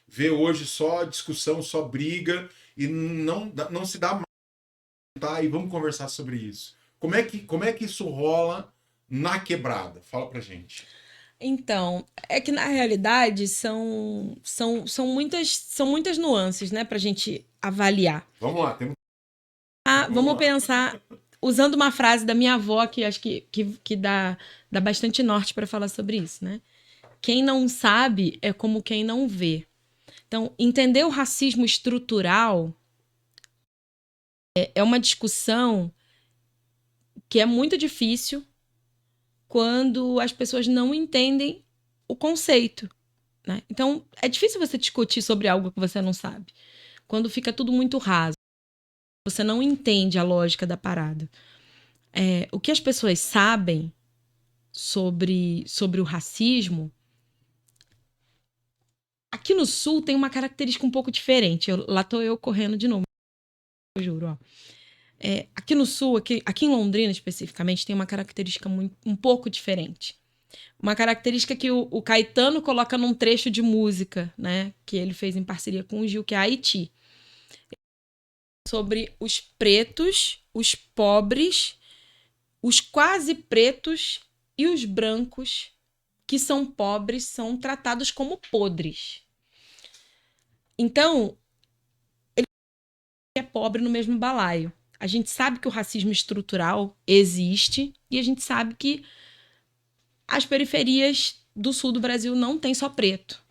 vê hoje só discussão, só briga e não se dá mais, tá? E vamos conversar sobre isso. Como é que isso rola na quebrada? Fala pra gente. Então, é que na realidade são muitas nuances, né, pra gente avaliar. Vamos lá, temos. Vamos pensar, usando uma frase da minha avó, que acho que dá bastante norte para falar sobre isso, né? Quem não sabe é como quem não vê. Então, entender o racismo estrutural é uma discussão que é muito difícil quando as pessoas não entendem o conceito, né? Então, é difícil você discutir sobre algo que você não sabe. Quando fica tudo muito raso, você não entende a lógica da parada. O que as pessoas sabem sobre o racismo, aqui no Sul tem uma característica um pouco diferente. Lá tô eu correndo de novo, eu juro, ó. Aqui no Sul, aqui em Londrina especificamente, tem uma característica um pouco diferente. Uma característica que o Caetano coloca num trecho de música, né? Que ele fez em parceria com o Gil, que é Haiti. Sobre os pretos, os pobres, os quase pretos e os brancos que são pobres são tratados como podres. Então, ele é pobre no mesmo balaio. A gente sabe que o racismo estrutural existe e a gente sabe que as periferias do sul do Brasil não tem só preto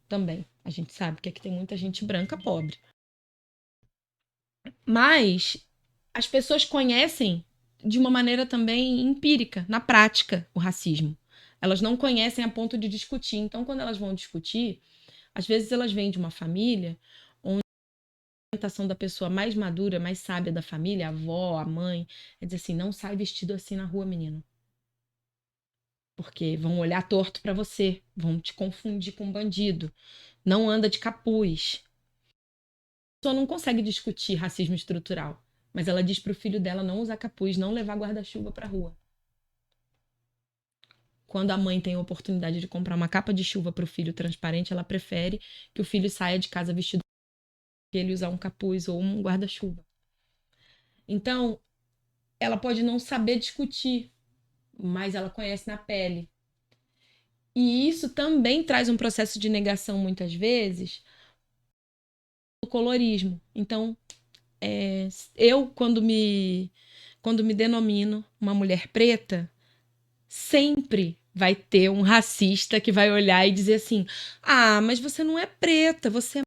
também. A gente sabe que aqui tem muita gente branca pobre. Mas as pessoas conhecem de uma maneira também empírica, na prática, o racismo. Elas não conhecem a ponto de discutir. Então, quando elas vão discutir, às vezes elas vêm de uma família onde a orientação da pessoa mais madura, mais sábia da família, a avó, a mãe, é dizer assim, não sai vestido assim na rua, menino. Porque vão olhar torto pra você, vão te confundir com um bandido. Não anda de capuz. A pessoa não consegue discutir racismo estrutural, mas ela diz pro filho dela não usar capuz, não levar guarda-chuva pra rua. Quando a mãe tem a oportunidade de comprar uma capa de chuva pro filho transparente, ela prefere que o filho saia de casa vestido que ele usar um capuz ou um guarda-chuva. Então, ela pode não saber discutir, mas ela conhece na pele. E isso também traz um processo de negação, muitas vezes, do colorismo. Então, eu, quando me denomino uma mulher preta, sempre vai ter um racista que vai olhar e dizer assim: ah, mas você não é preta, você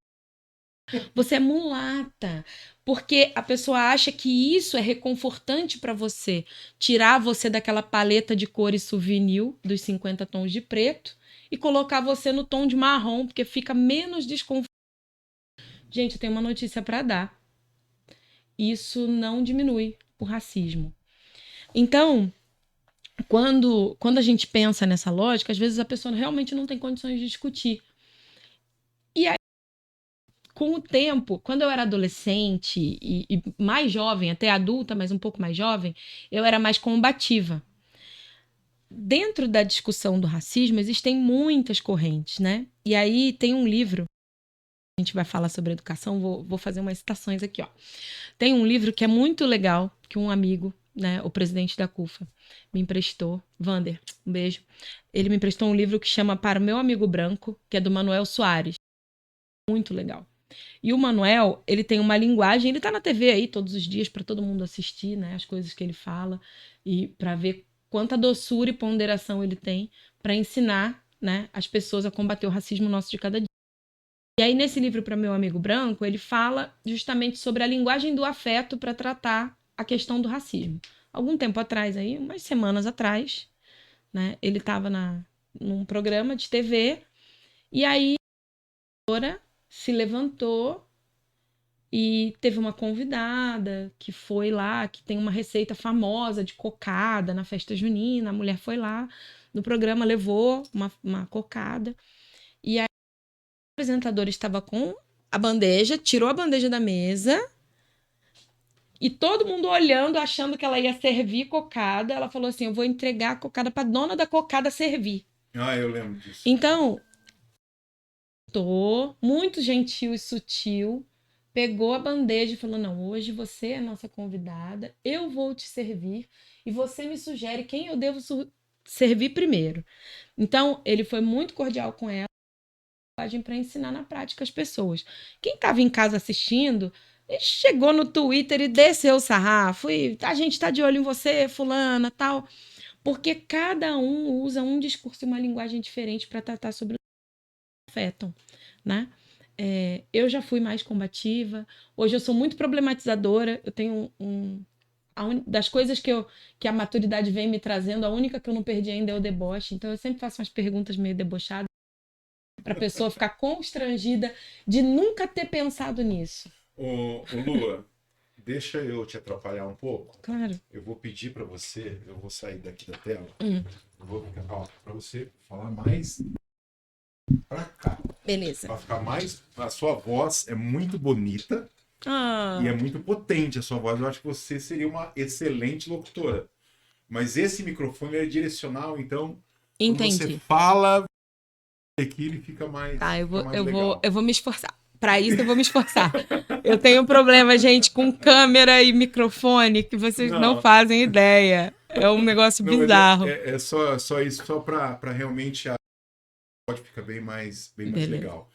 é mulata. Porque a pessoa acha que isso é reconfortante para você, tirar você daquela paleta de cores souvenir dos 50 tons de preto e colocar você no tom de marrom, porque fica menos desconfortável. Gente, eu tenho uma notícia para dar. Isso não diminui o racismo. Então, quando a gente pensa nessa lógica, às vezes a pessoa realmente não tem condições de discutir. E aí, com o tempo, quando eu era adolescente e mais jovem, até adulta, mas um pouco mais jovem, eu era mais combativa. Dentro da discussão do racismo, existem muitas correntes, né? E aí tem um livro, a gente vai falar sobre educação, vou fazer umas citações aqui, ó. Tem um livro que é muito legal, que um amigo, né, o presidente da CUFA, me emprestou. Vander, um beijo. Ele me emprestou um livro que chama Para o Meu Amigo Branco, que é do Manuel Soares. Muito legal. E o Manuel, ele tem uma linguagem, ele tá na TV aí todos os dias para todo mundo assistir, né, as coisas que ele fala e para ver quanta doçura e ponderação ele tem para ensinar, né, as pessoas a combater o racismo nosso de cada dia. E aí nesse livro Para Meu Amigo Branco, ele fala justamente sobre a linguagem do afeto para tratar a questão do racismo. Algum tempo atrás aí, umas semanas atrás, né, ele estava num programa de TV e aí a doutora se levantou e teve uma convidada que foi lá, que tem uma receita famosa de cocada na festa junina. A mulher foi lá no programa, levou uma cocada. E aí o apresentador estava com a bandeja, tirou a bandeja da mesa e todo mundo olhando, achando que ela ia servir cocada. Ela falou assim, eu vou entregar a cocada para a dona da cocada servir. Ah, eu lembro disso. Então, muito gentil e sutil, pegou a bandeja e falou, não, hoje você é a nossa convidada, eu vou te servir e você me sugere quem eu devo servir primeiro. Então, ele foi muito cordial com ela para ensinar na prática as pessoas. Quem estava em casa assistindo, ele chegou no Twitter e desceu o sarrafo, e a gente está de olho em você, fulana, tal, porque cada um usa um discurso e uma linguagem diferente para tratar sobre o que afetam, né? Eu já fui mais combativa, hoje eu sou muito problematizadora, eu tenho das coisas que a maturidade vem me trazendo, a única que eu não perdi ainda é o deboche, então eu sempre faço umas perguntas meio debochadas para a pessoa ficar constrangida de nunca ter pensado nisso. Ô, Lua, deixa eu te atrapalhar um pouco. Claro. Eu vou pedir para você, eu vou sair daqui da tela, eu vou ficar para você falar mais para cá. Beleza. Para ficar mais, a sua voz é muito bonita e é muito potente a sua voz. Eu acho que você seria uma excelente locutora. Mas esse microfone é direcional, então quando você fala aqui ele fica mais. Tá, eu legal. vou me esforçar. Para isso eu vou me esforçar. Eu tenho um problema, gente, com câmera e microfone que vocês não fazem ideia. É um negócio bizarro. É só isso, só para realmente pode ficar bem mais legal.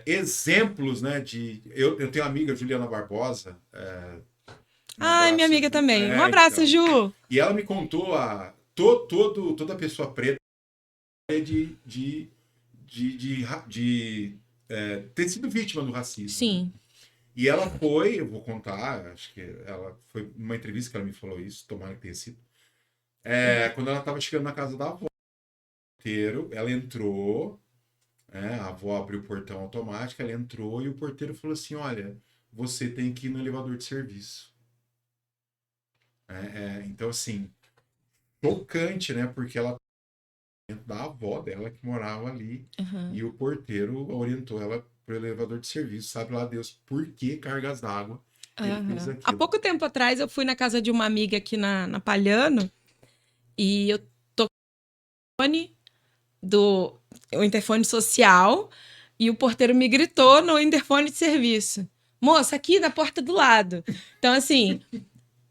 Exemplos, né, eu tenho uma amiga, Juliana Barbosa. Minha amiga também. Um abraço, então. Ju! E ela me contou toda pessoa preta de ter sido vítima do racismo. Sim. Né? E ela foi, eu vou contar, acho que ela foi numa entrevista que ela me falou isso, tomara que tenha sido. Quando ela estava chegando na casa da avó, ela entrou, a avó abriu o portão automático, ela entrou e o porteiro falou assim, olha, você tem que ir no elevador de serviço. Então, assim, chocante, né? Porque ela da avó dela que morava ali e o porteiro orientou ela para o elevador de serviço. Sabe lá Deus por que cargas d'água ele fez aquilo. Há pouco tempo atrás eu fui na casa de uma amiga aqui na Palhano e eu toquei o interfone social e o porteiro me gritou no interfone de serviço. Moça, aqui na porta do lado. Então, assim,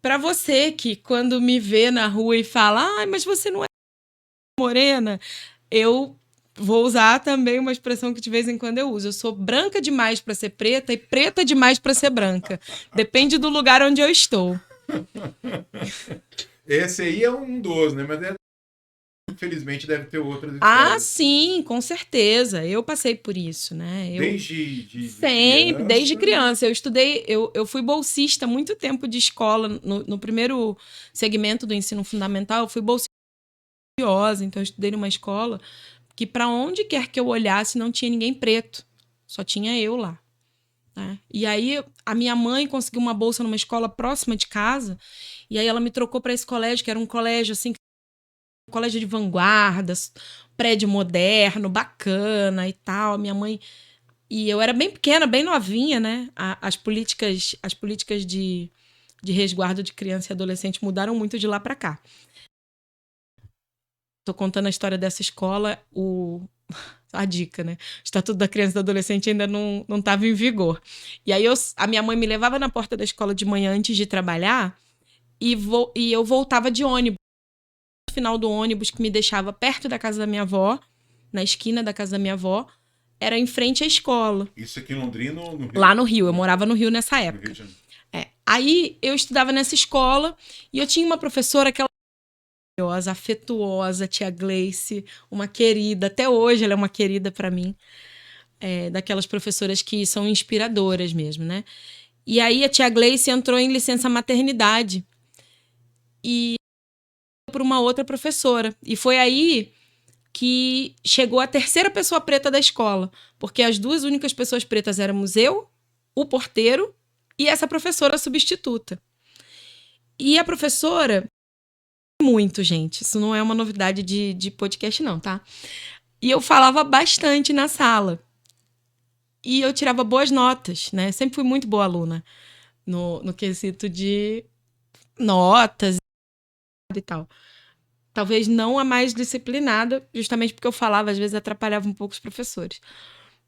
para você que quando me vê na rua e fala, mas você não é morena, eu vou usar também uma expressão que de vez em quando eu uso. Eu sou branca demais para ser preta e preta demais para ser branca. Depende do lugar onde eu estou. Esse aí é um dos, né? Mas infelizmente deve ter outras histórias. Sim, com certeza. Eu passei por isso, né? Sempre, desde criança. Eu estudei, eu fui bolsista muito tempo de escola. No primeiro segmento do ensino fundamental, eu fui bolsista, então eu estudei numa escola que para onde quer que eu olhasse não tinha ninguém preto. Só tinha eu lá. Né? E aí a minha mãe conseguiu uma bolsa numa escola próxima de casa e aí ela me trocou para esse colégio, que era um colégio assim, um colégio de vanguarda, prédio moderno, bacana e tal. Minha mãe... E eu era bem pequena, bem novinha, né? As políticas de resguardo de criança e adolescente mudaram muito de lá para cá. Tô contando a história dessa escola, a dica, né? O Estatuto da Criança e do Adolescente ainda não estava em vigor. E aí a minha mãe me levava na porta da escola de manhã antes de trabalhar e eu voltava de ônibus. No final do ônibus, que me deixava perto da casa da minha avó, na esquina da casa da minha avó, era em frente à escola. Isso aqui em Londrina ou no Rio? Lá no Rio, eu morava no Rio nessa época. No Rio de Janeiro. Aí eu estudava nessa escola e eu tinha uma professora que ela era maravilhosa, afetuosa, tia Gleice, uma querida. Até hoje ela é uma querida para mim. Daquelas professoras que são inspiradoras mesmo, né? E aí a tia Gleice entrou em licença maternidade e por uma outra professora. E foi aí que chegou a terceira pessoa preta da escola, porque as duas únicas pessoas pretas éramos eu, o porteiro e essa professora substituta. E a professora, muito, gente, isso não é uma novidade de podcast não, tá? E eu falava bastante na sala. E eu tirava boas notas, né? Sempre fui muito boa aluna no quesito de notas e tal. Talvez não a mais disciplinada, justamente porque eu falava, às vezes atrapalhava um pouco os professores.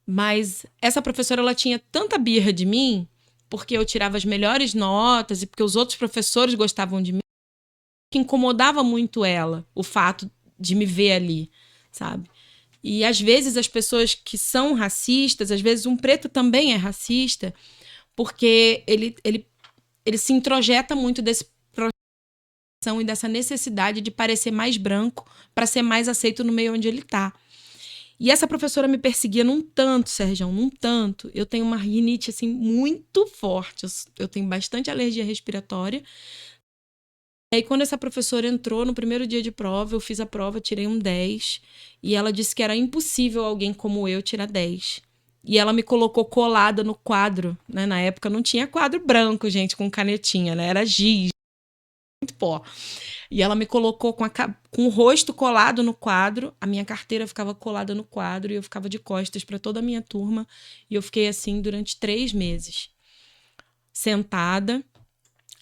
Mas essa professora, ela tinha tanta birra de mim, porque eu tirava as melhores notas e porque os outros professores gostavam de mim, que incomodava muito ela, o fato de me ver ali, sabe? E às vezes as pessoas que são racistas, às vezes um preto também é racista, porque ele se introjeta muito desse projeção e dessa necessidade de parecer mais branco para ser mais aceito no meio onde ele está. E essa professora me perseguia num tanto, Sérgio, num tanto. Eu tenho uma rinite assim muito forte, eu tenho bastante alergia respiratória. E aí, quando essa professora entrou no primeiro dia de prova, eu fiz a prova, tirei um 10. E ela disse que era impossível alguém como eu tirar 10. E ela me colocou colada no quadro, né? Na época não tinha quadro branco, gente, com canetinha, né? Era giz, muito pó. E ela me colocou com o rosto colado no quadro, a minha carteira ficava colada no quadro e eu ficava de costas para toda a minha turma. E eu fiquei assim durante 3 meses, sentada,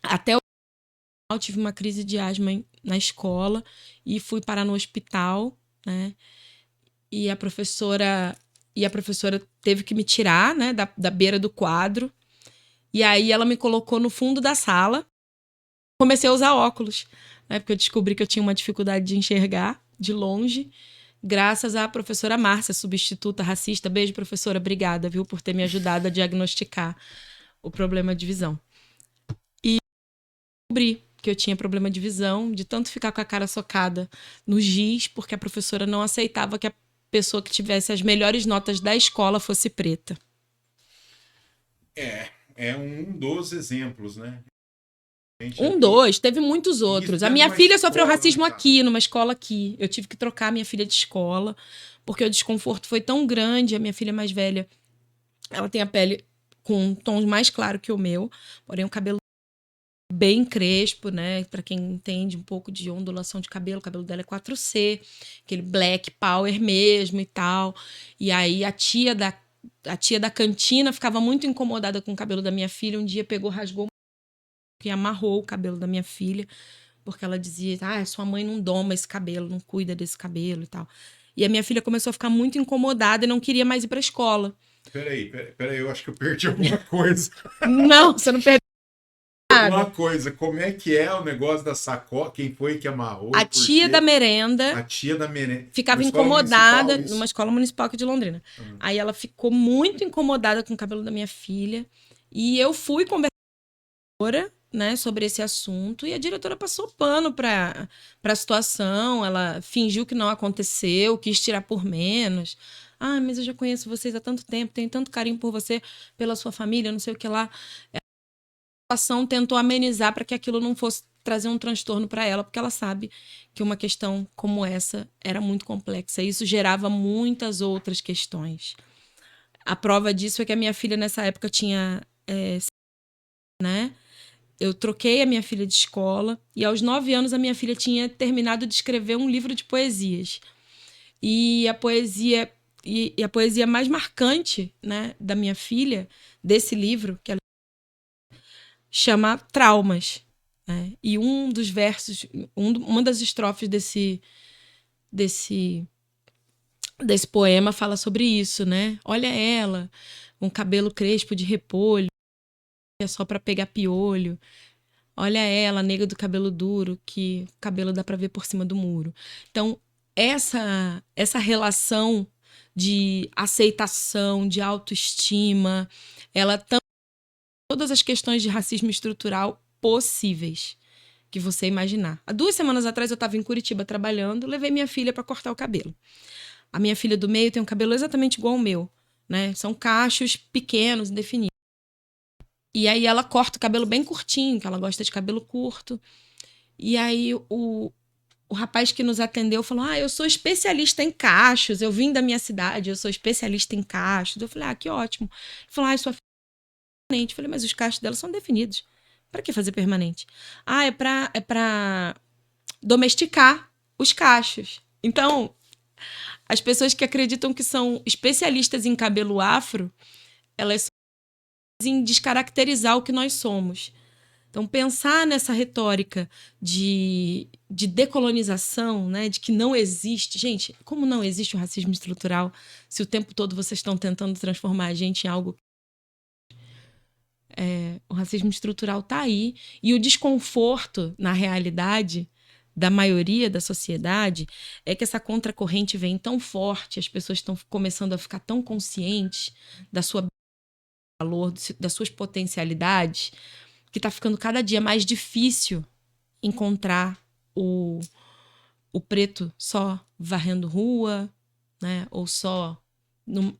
até eu tive uma crise de asma na escola e fui parar no hospital, né? E a professora teve que me tirar, né, da beira do quadro. E aí ela me colocou no fundo da sala. Comecei a usar óculos, né? Porque eu descobri que eu tinha uma dificuldade de enxergar de longe, graças à professora Márcia, substituta racista. Beijo, professora, obrigada, viu, por ter me ajudado a diagnosticar o problema de visão. E descobri que eu tinha problema de visão, de tanto ficar com a cara socada no giz, porque a professora não aceitava que a pessoa que tivesse as melhores notas da escola fosse preta. É um dos exemplos, né? Teve muitos outros. A minha filha sofreu racismo aqui, numa escola aqui. Eu tive que trocar a minha filha de escola, porque o desconforto foi tão grande. A minha filha mais velha, ela tem a pele com tons mais claros que o meu, porém o cabelo bem crespo, né? Pra quem entende um pouco de ondulação de cabelo, o cabelo dela é 4C, aquele black power mesmo e tal. E aí a tia da cantina ficava muito incomodada com o cabelo da minha filha. Um dia pegou, rasgou e amarrou o cabelo da minha filha, porque ela dizia, sua mãe não doma esse cabelo, não cuida desse cabelo e tal. E a minha filha começou a ficar muito incomodada e não queria mais ir pra escola. Peraí, eu acho que eu perdi alguma coisa. Não, você não perdeu nada. Uma coisa, como é que é o negócio da sacola? Quem foi que amarrou? A tia da merenda. A tia da merenda. Ficava incomodada numa escola municipal aqui de Londrina. Aí ela ficou muito incomodada com o cabelo da minha filha. E eu fui conversar com a diretora, né, sobre esse assunto, e a diretora passou pano para a situação. Ela fingiu que não aconteceu, quis tirar por menos. Mas eu já conheço vocês há tanto tempo, tenho tanto carinho por você, pela sua família, não sei o que lá. A situação tentou amenizar para que aquilo não fosse trazer um transtorno para ela, porque ela sabe que uma questão como essa era muito complexa. E isso gerava muitas outras questões. A prova disso é que a minha filha, nessa época, tinha... né? Eu troquei a minha filha de escola e aos 9 anos a minha filha tinha terminado de escrever um livro de poesias. E a poesia e a poesia mais marcante, né, da minha filha, desse livro, que ela chama Traumas. Né? E um dos versos, uma das estrofes desse poema fala sobre isso, né? Olha ela, um cabelo crespo de repolho, é só para pegar piolho. Olha ela, nega do cabelo duro, que o cabelo dá para ver por cima do muro. Então, essa relação de aceitação, de autoestima, ela também todas as questões de racismo estrutural possíveis que você imaginar. Há 2 semanas atrás eu estava em Curitiba trabalhando, levei minha filha para cortar o cabelo. A minha filha do meio tem um cabelo exatamente igual ao meu, né? São cachos pequenos, indefinidos. E aí ela corta o cabelo bem curtinho, que ela gosta de cabelo curto. E aí o rapaz que nos atendeu falou: eu sou especialista em cachos, eu vim da minha cidade, eu sou especialista em cachos. Eu falei: que ótimo. Ele falou: sua filha é permanente. Eu falei: mas os cachos dela são definidos. Para que fazer permanente? É pra domesticar os cachos. Então, as pessoas que acreditam que são especialistas em cabelo afro, elas são em descaracterizar o que nós somos. Então, pensar nessa retórica de decolonização, né, de que não existe... Gente, como não existe o racismo estrutural se o tempo todo vocês estão tentando transformar a gente em algo... o racismo estrutural está aí. E o desconforto, na realidade, da maioria da sociedade, é que essa contracorrente vem tão forte, as pessoas estão começando a ficar tão conscientes da sua valor, das suas potencialidades, que está ficando cada dia mais difícil encontrar o preto só varrendo rua, né? Ou só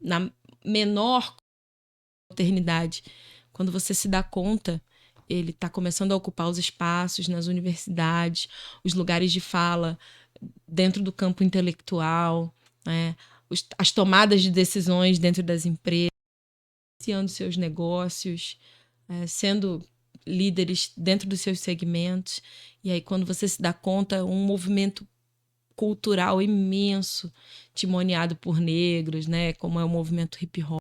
na menor maternidade. Quando você se dá conta, ele está começando a ocupar os espaços nas universidades, os lugares de fala dentro do campo intelectual, né? As tomadas de decisões dentro das empresas, iniciando seus negócios, sendo líderes dentro dos seus segmentos. E aí, quando você se dá conta, um movimento cultural imenso, timoneado por negros, né? Como é o movimento hip hop.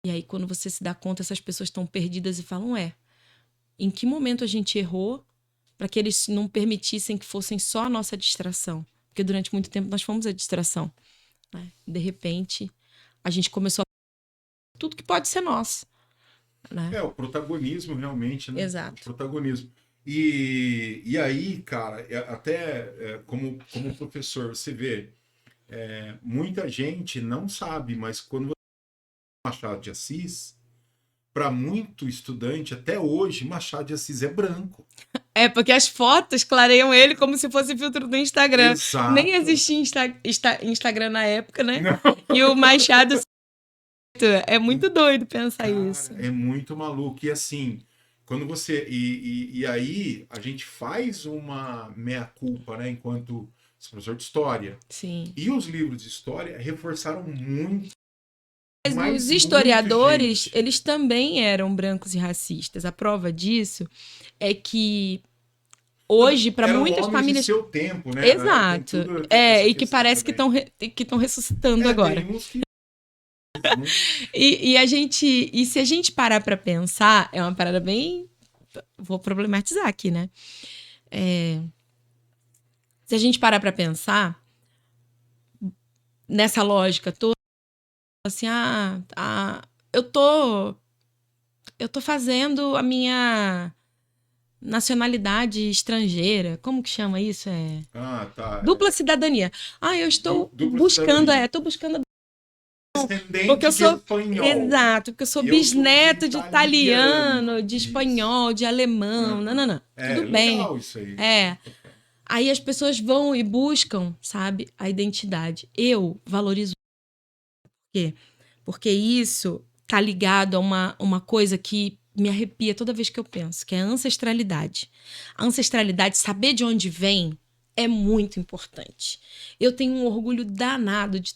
E aí, quando você se dá conta, essas pessoas estão perdidas e falam: em que momento a gente errou para que eles não permitissem que fossem só a nossa distração? Porque durante muito tempo nós fomos a distração. Né? De repente, a gente começou a tudo que pode ser nosso. Né? O protagonismo realmente, né? Exato. O protagonismo. E aí, cara, como professor, você vê, muita gente não sabe, mas quando você Machado de Assis, para muito estudante, até hoje, Machado de Assis é branco. Porque as fotos clareiam ele como se fosse filtro do Instagram. Exato. Nem existia Instagram na época, né? Não. E o Machado... É muito doido pensar isso. É muito maluco. E assim, quando você... E aí, a gente faz uma meia-culpa, né? Enquanto professor de história. Sim. E os livros de história reforçaram muito. Mas os historiadores, eles também eram brancos e racistas. A prova disso é que hoje, para muitas famílias... do seu tempo, né? Exato. E que parece que estão ressuscitando agora. Tem uns que... E se a gente parar para pensar, é uma parada bem... Vou problematizar aqui, né? Se a gente parar para pensar, nessa lógica toda, assim, eu tô fazendo a minha nacionalidade estrangeira. Como que chama isso? Tá. Dupla cidadania. Eu estou buscando, estou buscando... Porque eu sou espanhol. Exato, porque eu sou bisneto de italiano, de espanhol, de alemão. Não. Tudo bem. Isso aí. Aí as pessoas vão e buscam, sabe, a identidade. Eu valorizo. Por quê? Porque isso tá ligado a uma coisa que me arrepia toda vez que eu penso, que é a ancestralidade. A ancestralidade, saber de onde vem, é muito importante. Eu tenho um orgulho danado de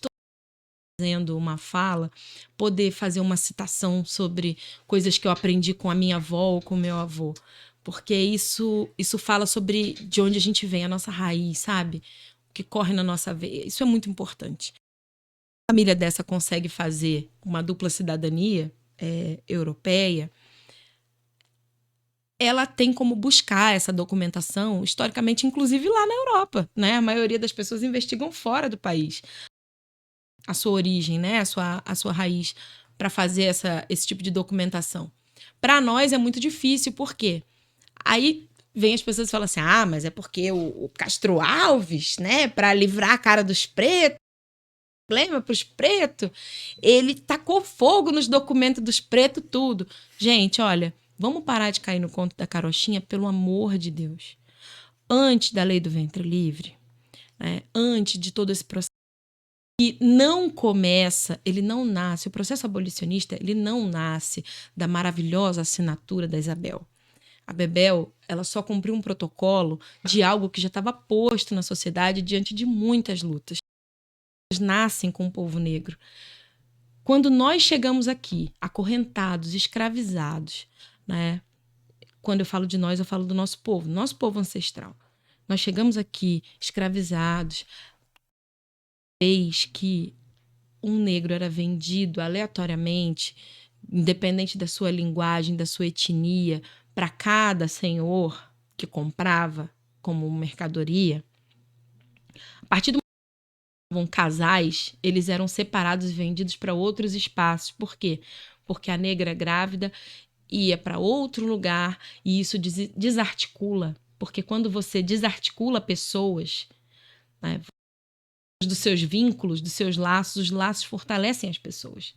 fazendo uma fala, poder fazer uma citação sobre coisas que eu aprendi com a minha avó ou com o meu avô. Porque isso fala sobre de onde a gente vem, a nossa raiz, sabe? O que corre na nossa veia. Isso é muito importante. família dessa consegue fazer uma dupla cidadania europeia, ela tem como buscar essa documentação, historicamente, inclusive lá na Europa, né? A maioria das pessoas investigam fora do país a sua origem, né? A sua raiz, para fazer esse tipo de documentação. Para nós é muito difícil, por quê? Aí vem as pessoas e falam assim, mas é porque o Castro Alves, né, para livrar a cara dos pretos, problema para os pretos, ele tacou fogo nos documentos dos pretos, tudo. Gente, olha, vamos parar de cair no conto da carochinha, pelo amor de Deus. Antes da lei do ventre livre, né, antes de todo esse processo, e não começa, ele não nasce, o processo abolicionista, ele não nasce da maravilhosa assinatura da Isabel. A Bebel, ela só cumpriu um protocolo de algo que já estava posto na sociedade diante de muitas lutas. Elas nascem com o povo negro. Quando nós chegamos aqui, acorrentados, escravizados, né? Quando eu falo de nós, eu falo do nosso povo ancestral. Nós chegamos aqui escravizados, vez que um negro era vendido aleatoriamente, independente da sua linguagem, da sua etnia, para cada senhor que comprava como mercadoria. A partir do momento que casais, eles eram separados e vendidos para outros espaços. Por quê? Porque a negra grávida ia para outro lugar e isso desarticula. Porque quando você desarticula pessoas, né, dos seus vínculos, dos seus laços, os laços fortalecem as pessoas.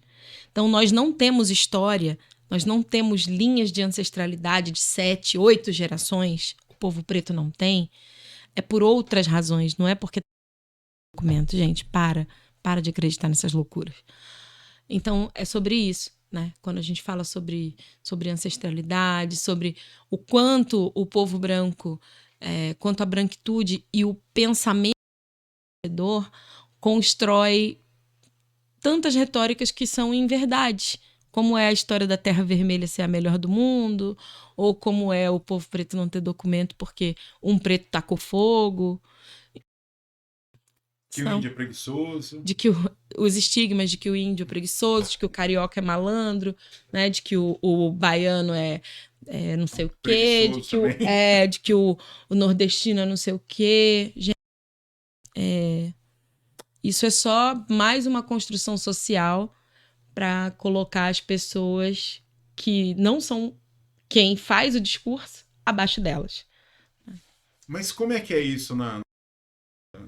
Então, nós não temos história, nós não temos linhas de ancestralidade de 7, 8 gerações, o povo preto não tem, é por outras razões, não é porque documento, gente, para de acreditar nessas loucuras. Então, é sobre isso, né? Quando a gente fala sobre ancestralidade, sobre o quanto o povo branco, quanto a branquitude e o pensamento constrói tantas retóricas que são inverdades, como é a história da Terra Vermelha ser a melhor do mundo, ou como é o povo preto não ter documento porque um preto tacou fogo. Que o índio é preguiçoso. De que os estigmas de que o índio é preguiçoso, de que o carioca é malandro, né? De que o baiano é não sei o quê, de que o nordestino é não sei o quê. Gente, isso é só mais uma construção social para colocar as pessoas que não são quem faz o discurso abaixo delas. Mas como é que é isso?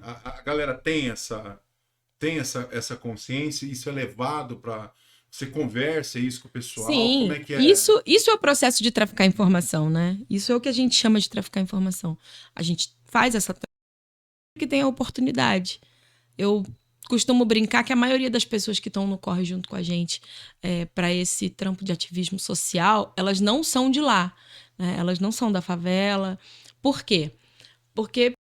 A galera tem essa consciência? Isso é levado para... Você conversa isso com o pessoal? Sim, como é que é? Isso é o processo de traficar informação, né? Isso é o que a gente chama de traficar informação. A gente faz essa que tem a oportunidade. Eu costumo brincar que a maioria das pessoas que estão no corre junto com a gente para esse trampo de ativismo social, elas não são de lá, né? Elas não são da favela. Por quê? Porque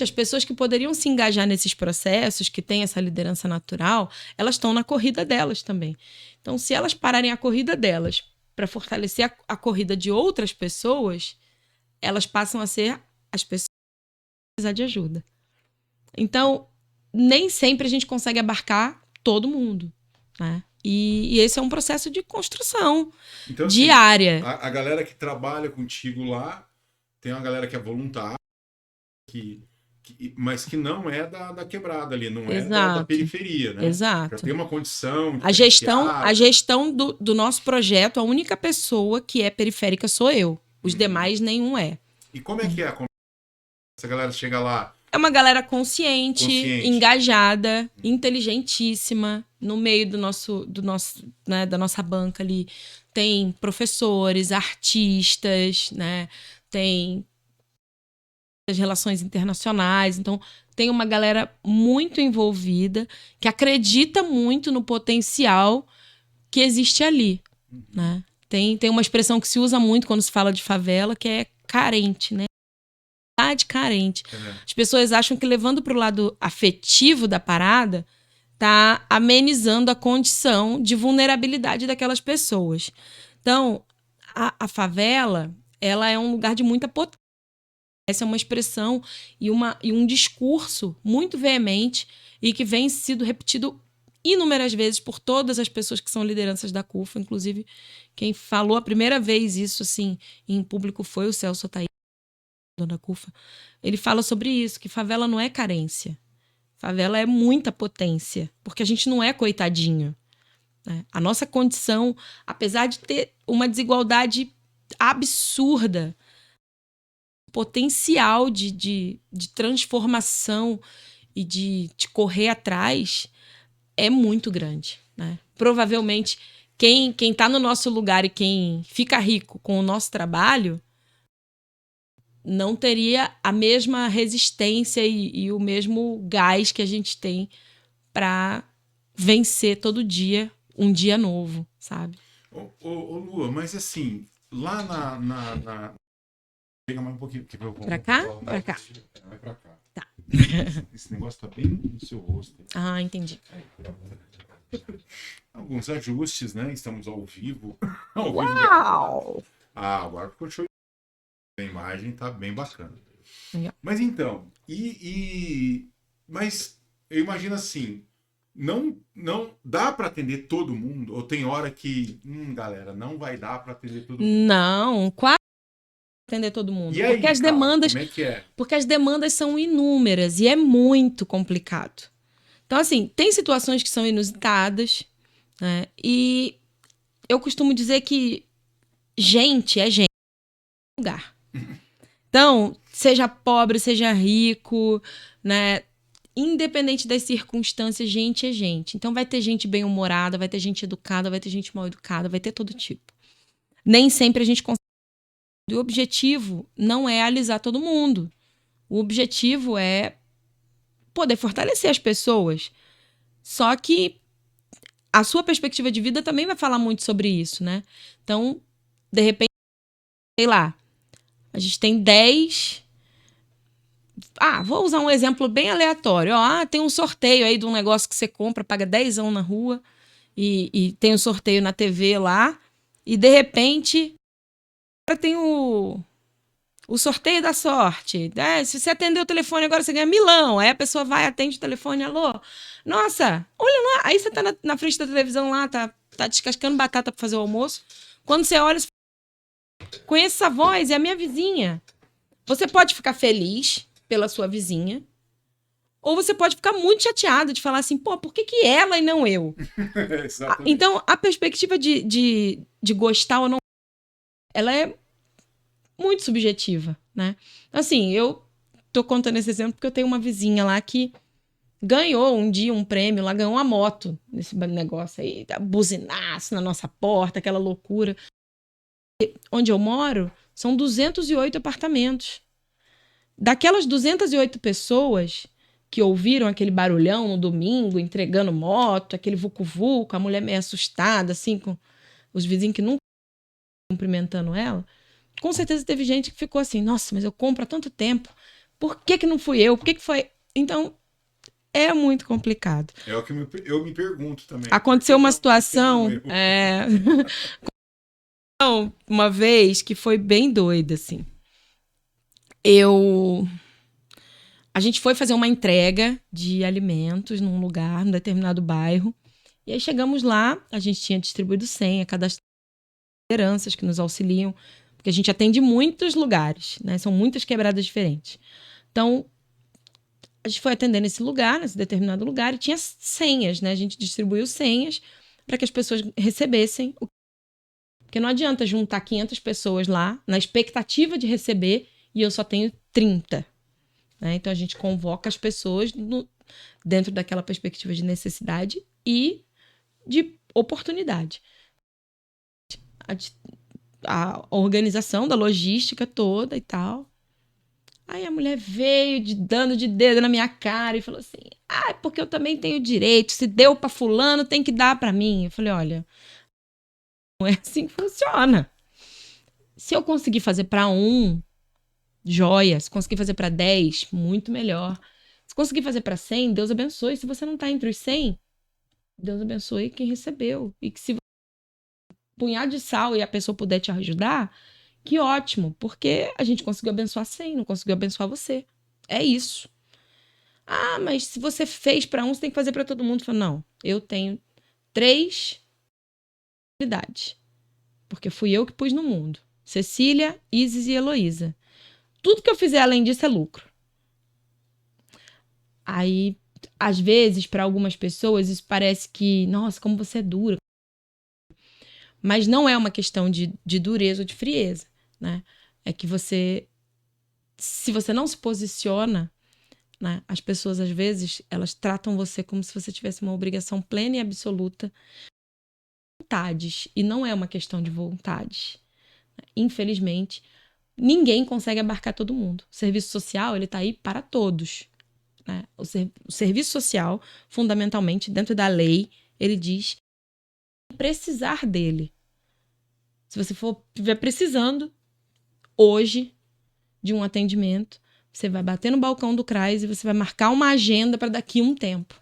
as pessoas que poderiam se engajar nesses processos, que têm essa liderança natural, elas estão na corrida delas também. Então, se elas pararem a corrida delas para fortalecer a corrida de outras pessoas, elas passam a ser as pessoas que precisam de ajuda. Então, nem sempre a gente consegue abarcar todo mundo, né? E esse é um processo de construção então, diária. Assim, a galera que trabalha contigo lá, tem uma galera que é voluntária, mas que não é da quebrada ali, não é da periferia, né? Exato. Já tem uma condição a gestão do nosso projeto, a única pessoa que é periférica sou eu. Os demais, nenhum é. E como é que é? Essa galera chega lá... É uma galera consciente, engajada, inteligentíssima. No meio né, da nossa banca ali tem professores, artistas, né? Tem as relações internacionais. Então, tem uma galera muito envolvida que acredita muito no potencial que existe ali, né? Tem uma expressão que se usa muito quando se fala de favela, que é carente, né? Carente. As pessoas acham que levando para o lado afetivo da parada tá amenizando a condição de vulnerabilidade daquelas pessoas. Então, a favela, ela é um lugar de muita potência. Essa é uma expressão e um discurso muito veemente e que vem sido repetido inúmeras vezes por todas as pessoas que são lideranças da CUFA, inclusive quem falou a primeira vez isso assim em público foi o Celso Otaí, da CUFA. Ele fala sobre isso, que favela não é carência. Favela é muita potência, porque a gente não é coitadinho. Né? A nossa condição, apesar de ter uma desigualdade absurda, potencial de transformação e de correr atrás é muito grande. Né? Provavelmente, quem está no nosso lugar e quem fica rico com o nosso trabalho não teria a mesma resistência e o mesmo gás que a gente tem para vencer todo dia um dia novo, sabe? Ô, Lua, mas assim, lá Pega mais um pouquinho. Pra cá? Pra cá. Vai pra cá. Tá. Esse negócio tá bem no seu rosto. Ah, entendi. Alguns ajustes, né? Estamos ao vivo. Uau! Agora ficou show. A imagem tá bem bacana. Legal. Mas então, mas eu imagino assim, não dá para atender todo mundo? Ou tem hora que, galera, não vai dar para atender todo mundo? Não, quase atender todo mundo. E aí, porque as demandas, como é que é? Porque as demandas são inúmeras e é muito complicado. Então, assim, tem situações que são inusitadas, né? E eu costumo dizer que gente é gente no lugar. Então, seja pobre, seja rico, né? Independente das circunstâncias, gente é gente. Então, vai ter gente bem-humorada, vai ter gente educada, vai ter gente mal-educada, vai ter todo tipo. Nem sempre a gente consegue. O objetivo não é alisar todo mundo. O objetivo é poder fortalecer as pessoas. Só que a sua perspectiva de vida também vai falar muito sobre isso, né? Então, de repente, sei lá, a gente tem 10... vou usar um exemplo bem aleatório. Tem um sorteio aí de um negócio que você compra, paga 10 na rua e tem um sorteio na TV lá e, de repente, tem o sorteio da sorte. Se você atender o telefone agora, você ganha milão. Aí a pessoa vai, atende o telefone, alô? Nossa, olha lá. Aí você tá na frente da televisão lá, tá descascando batata pra fazer o almoço. Quando você olha, você fala, conheço essa voz, é a minha vizinha. Você pode ficar feliz pela sua vizinha, ou você pode ficar muito chateado de falar assim, por que ela e não eu? Então, a perspectiva de gostar ou não, ela é muito subjetiva, né? Assim, eu tô contando esse exemplo porque eu tenho uma vizinha lá que ganhou um dia um prêmio, lá ganhou uma moto nesse negócio aí, buzinaço na nossa porta, aquela loucura. E onde eu moro, são 208 apartamentos. Daquelas 208 pessoas que ouviram aquele barulhão no domingo, entregando moto, aquele vucu-vucu, a mulher meio assustada, assim, com os vizinhos que nunca cumprimentando ela, com certeza teve gente que ficou assim, nossa, mas eu compro há tanto tempo, por que não fui eu? Por que foi? Então, é muito complicado. É o que eu me pergunto também. Aconteceu uma situação, uma vez que foi bem doida, assim. A gente foi fazer uma entrega de alimentos num lugar, num determinado bairro, e aí chegamos lá, a gente tinha distribuído senha, cadastrado lideranças que nos auxiliam, porque a gente atende muitos lugares, né? São muitas quebradas diferentes. Então, a gente foi atender nesse lugar, nesse determinado lugar, e tinha senhas, né? A gente distribuiu senhas para que as pessoas recebessem. Porque não adianta juntar 500 pessoas lá, na expectativa de receber, e eu só tenho 30. Né? Então, a gente convoca as pessoas dentro daquela perspectiva de necessidade e de oportunidade. A organização da logística toda e tal. Aí a mulher veio dando de dedo na minha cara e falou assim, porque eu também tenho direito, se deu pra fulano, tem que dar pra mim. Eu falei, olha, não é assim que funciona. Se eu conseguir fazer pra 1, joia. Se conseguir fazer pra 10, muito melhor. Se conseguir fazer pra 100, Deus abençoe. Se você não tá entre os 100, Deus abençoe quem recebeu. E que se punhado de sal e a pessoa puder te ajudar, que ótimo, porque a gente conseguiu abençoar 100, não conseguiu abençoar você. É isso. Mas se você fez para um, você tem que fazer para todo mundo. Eu falo, não, Eu tenho 3 idades, porque fui eu que pus no mundo. Cecília, Isis e Heloísa. Tudo que eu fizer além disso é lucro. Aí, às vezes, para algumas pessoas, isso parece que, nossa, como você é dura. Mas não é uma questão de dureza ou de frieza, né? É que se você não se posiciona, né, as pessoas, às vezes, elas tratam você como se você tivesse uma obrigação plena e absoluta de vontades. E não é uma questão de vontades. Infelizmente, ninguém consegue abarcar todo mundo. O serviço social, ele está aí para todos. Né? O serviço social, fundamentalmente, dentro da lei, ele diz precisar dele. Se você estiver precisando, hoje, de um atendimento, você vai bater no balcão do CRAS e você vai marcar uma agenda para daqui a um tempo.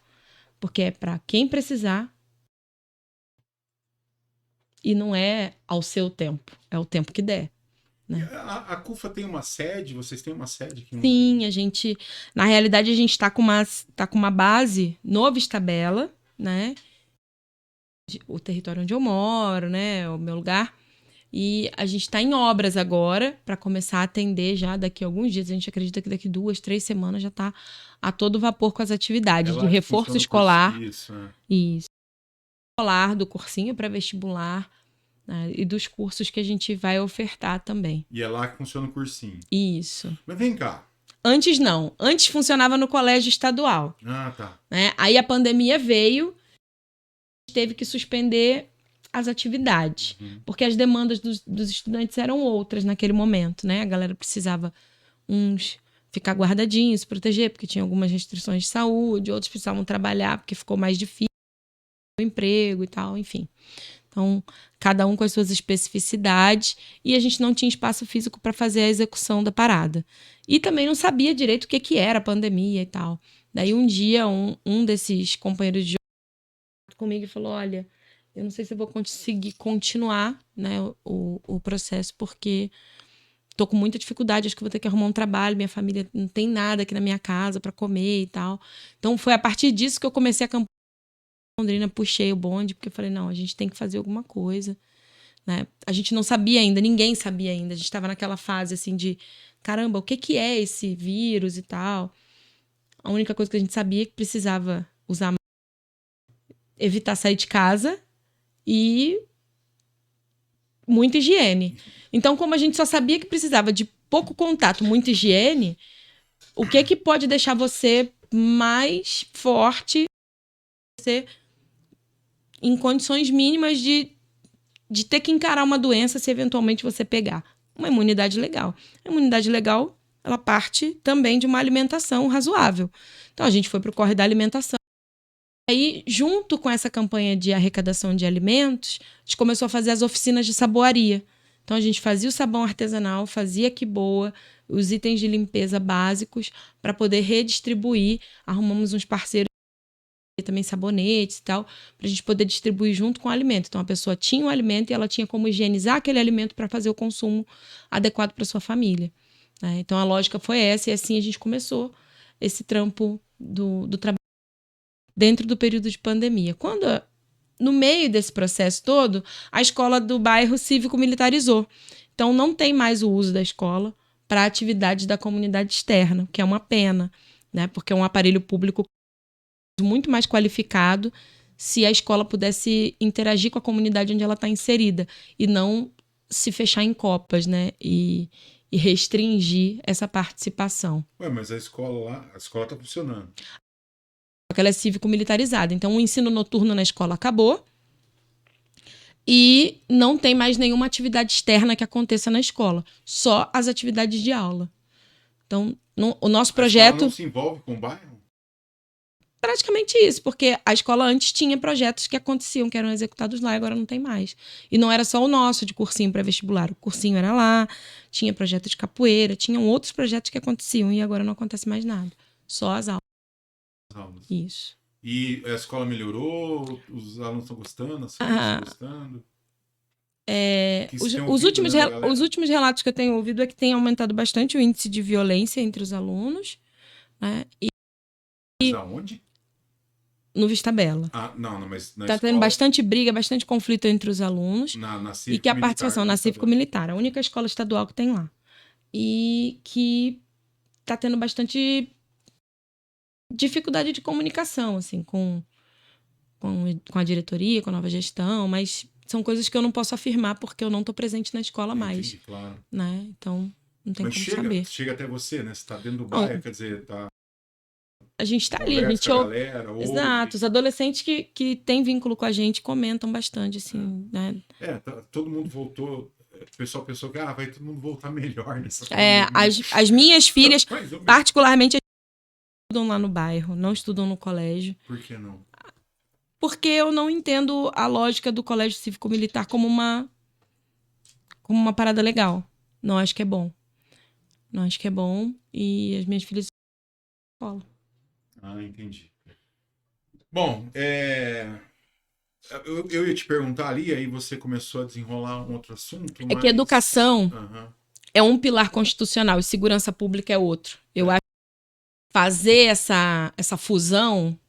Porque é para quem precisar e não é ao seu tempo, é o tempo que der. Né? A CUFA tem uma sede? Vocês têm uma sede aqui? Sim, na realidade, a gente está com uma base no Vista Bela, né? O território onde eu moro, né? O meu lugar. E a gente está em obras agora para começar a atender já daqui a alguns dias. A gente acredita que daqui 2, 3 semanas já está a todo vapor com as atividades de reforço escolar. Isso, né? Isso. Escolar, do cursinho pré-vestibular, né? E dos cursos que a gente vai ofertar também. E é lá que funciona o cursinho. Isso. Mas vem cá. Antes não. Antes funcionava no colégio estadual. Ah, tá. Né? Aí a pandemia veio, teve que suspender as atividades, porque as demandas dos estudantes eram outras naquele momento, né? A galera precisava uns ficar guardadinhos, se proteger, porque tinha algumas restrições de saúde, outros precisavam trabalhar porque ficou mais difícil o emprego e tal, enfim. Então, cada um com as suas especificidades, e a gente não tinha espaço físico para fazer a execução da parada. E também não sabia direito o que era a pandemia e tal. Daí um dia, um desses companheiros de comigo e falou, olha, eu não sei se eu vou conseguir continuar, né, o processo, porque tô com muita dificuldade, acho que vou ter que arrumar um trabalho, minha família não tem nada aqui na minha casa para comer e tal. Então foi a partir disso que eu comecei a campanha em Londrina, puxei o bonde, porque eu falei, não, a gente tem que fazer alguma coisa. Né? A gente não sabia ainda, ninguém sabia ainda, a gente estava naquela fase assim de, caramba, o que é esse vírus e tal. A única coisa que a gente sabia é que precisava usar, evitar sair de casa e muita higiene. Então, como a gente só sabia que precisava de pouco contato, muita higiene, o que pode deixar você mais forte, você em condições mínimas de ter que encarar uma doença se eventualmente você pegar? Uma imunidade legal. A imunidade legal, ela parte também de uma alimentação razoável. Então, a gente foi para o corre da alimentação. Aí, junto com essa campanha de arrecadação de alimentos, a gente começou a fazer as oficinas de saboaria. Então, a gente fazia o sabão artesanal, fazia que boa, os itens de limpeza básicos, para poder redistribuir. Arrumamos uns parceiros, também sabonetes e tal, para a gente poder distribuir junto com o alimento. Então, a pessoa tinha o alimento e ela tinha como higienizar aquele alimento para fazer o consumo adequado para sua família. Né? Então, a lógica foi essa, e assim a gente começou esse trampo do trabalho dentro do período de pandemia. Quando, no meio desse processo todo, a escola do bairro cívico-militarizou. Então, não tem mais o uso da escola para atividades da comunidade externa, que é uma pena, né? Porque é um aparelho público muito mais qualificado se a escola pudesse interagir com a comunidade onde ela está inserida e não se fechar em copas, né? E restringir essa participação. Ué, mas a escola está funcionando. Porque ela é cívico-militarizada. Então, o ensino noturno na escola acabou e não tem mais nenhuma atividade externa que aconteça na escola. Só as atividades de aula. Então, o nosso projeto... A escola não se envolve com o bairro? Praticamente isso, porque a escola antes tinha projetos que aconteciam, que eram executados lá, e agora não tem mais. E não era só o nosso de cursinho pré-vestibular. O cursinho era lá, tinha projeto de capoeira, tinham outros projetos que aconteciam e agora não acontece mais nada. Só as aulas. Isso. E a escola melhorou? Os alunos estão gostando? As famílias estão gostando? Os últimos relatos que eu tenho ouvido é que tem aumentado bastante o índice de violência entre os alunos. Né? Aonde? no Vista Bela. Não, mas na Tá tendo escola, bastante briga, bastante conflito entre os alunos. na E que a cívico-militar, participação na cívico-militar, a única escola estadual que tem lá. E que tá tendo bastante dificuldade de comunicação, assim, com a diretoria, com a nova gestão, mas são coisas que eu não posso afirmar porque eu não tô presente na escola mais, entendi, claro. né? Então, não tem Mas como saber. chega até você, né? Você tá dentro do Não, bairro, quer dizer, tá, a gente tá ali, a conversa gente com a ouve. galera, ouve. Exato, os adolescentes que têm vínculo com a gente comentam bastante, assim, né? Todo mundo voltou. O pessoal pensou que vai todo mundo voltar melhor nessa É, pandemia. as minhas filhas, Mais ou menos. particularmente, estudam lá no bairro, não estudam no colégio. Por que não? Porque eu não entendo a lógica do colégio cívico-militar como uma parada legal. Não acho que é bom. Não acho que é bom e as minhas filhas estão na escola. Entendi. Bom, eu ia te perguntar ali, aí você começou a desenrolar um outro assunto, É que educação Aham. é um pilar constitucional e segurança pública é outro. Eu acho que fazer essa fusão,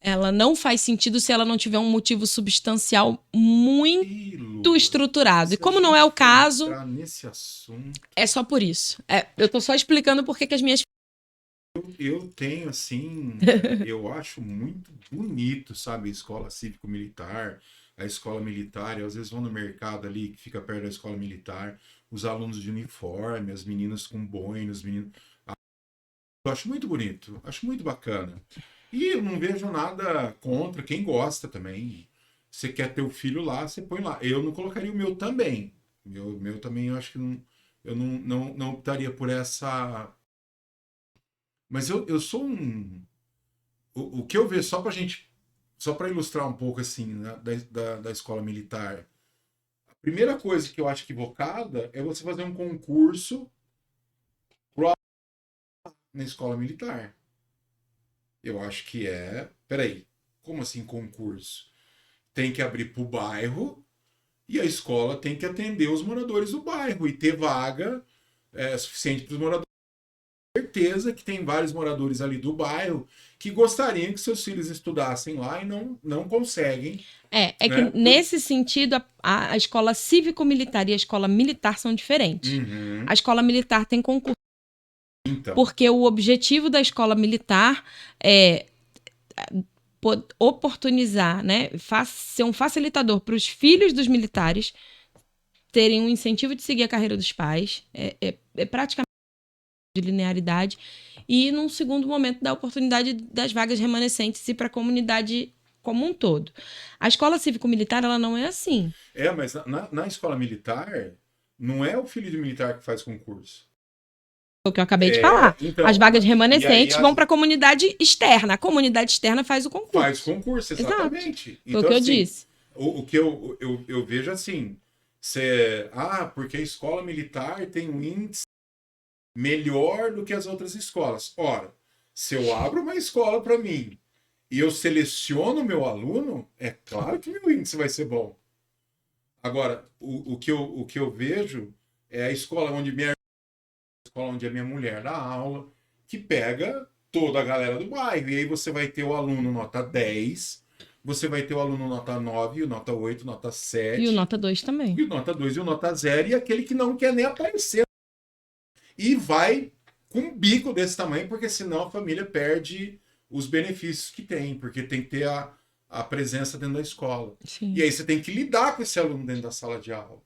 ela não faz sentido se ela não tiver um motivo substancial muito Ih, Lu, estruturado. E se a como não é gente o caso, entrar nesse assunto, é só por isso. Eu tô só explicando por que as minhas eu tenho assim, eu acho muito bonito, sabe, a escola cívico-militar, a escola militar, e às vezes vão no mercado ali, que fica perto da escola militar, os alunos de uniforme, as meninas com boina, os meninos. Eu acho muito bonito, acho muito bacana. E eu não vejo nada contra quem gosta também. Você quer ter o filho lá, você põe lá. Eu não colocaria o meu também. Meu também eu acho que não, eu não optaria por essa. Mas eu sou um. O que eu vejo, só pra gente. Só para ilustrar um pouco assim, né, da escola militar. A primeira coisa que eu acho equivocada é você fazer um concurso na escola militar. Eu acho que é. Peraí, como assim concurso? Tem que abrir para o bairro e a escola tem que atender os moradores do bairro e ter vaga suficiente para os moradores. Certeza que tem vários moradores ali do bairro que gostariam que seus filhos estudassem lá e não conseguem. que Né? nesse sentido a escola cívico-militar e a escola militar são diferentes. Uhum. A escola militar tem concurso. Então. Porque o objetivo da escola militar é oportunizar, né, ser um facilitador para os filhos dos militares terem um incentivo de seguir a carreira dos pais. É praticamente de linearidade. E, num segundo momento, dar oportunidade das vagas remanescentes e para a comunidade como um todo. A escola cívico-militar, ela não é assim. Mas na escola militar, não é o filho de militar que faz concurso. O que eu acabei de falar. Então, as vagas remanescentes aí vão para a comunidade externa. A comunidade externa faz o concurso. Faz concurso, exatamente. Exato. Então, Foi o que eu assim, disse. O que eu vejo assim, porque a escola militar tem um índice melhor do que as outras escolas. Ora, se eu abro uma escola para mim e eu seleciono meu aluno, é claro que meu índice vai ser bom. Agora, o que eu vejo é a escola onde a minha mulher dá aula, que pega toda a galera do bairro. E aí você vai ter o aluno nota 10, você vai ter o aluno nota 9, o nota 8, nota 7. E o nota 2 também. E o nota 2 e o nota 0, e aquele que não quer nem aparecer. E vai com um bico desse tamanho, porque senão a família perde os benefícios que tem, porque tem que ter a presença dentro da escola. Sim. E aí você tem que lidar com esse aluno dentro da sala de aula.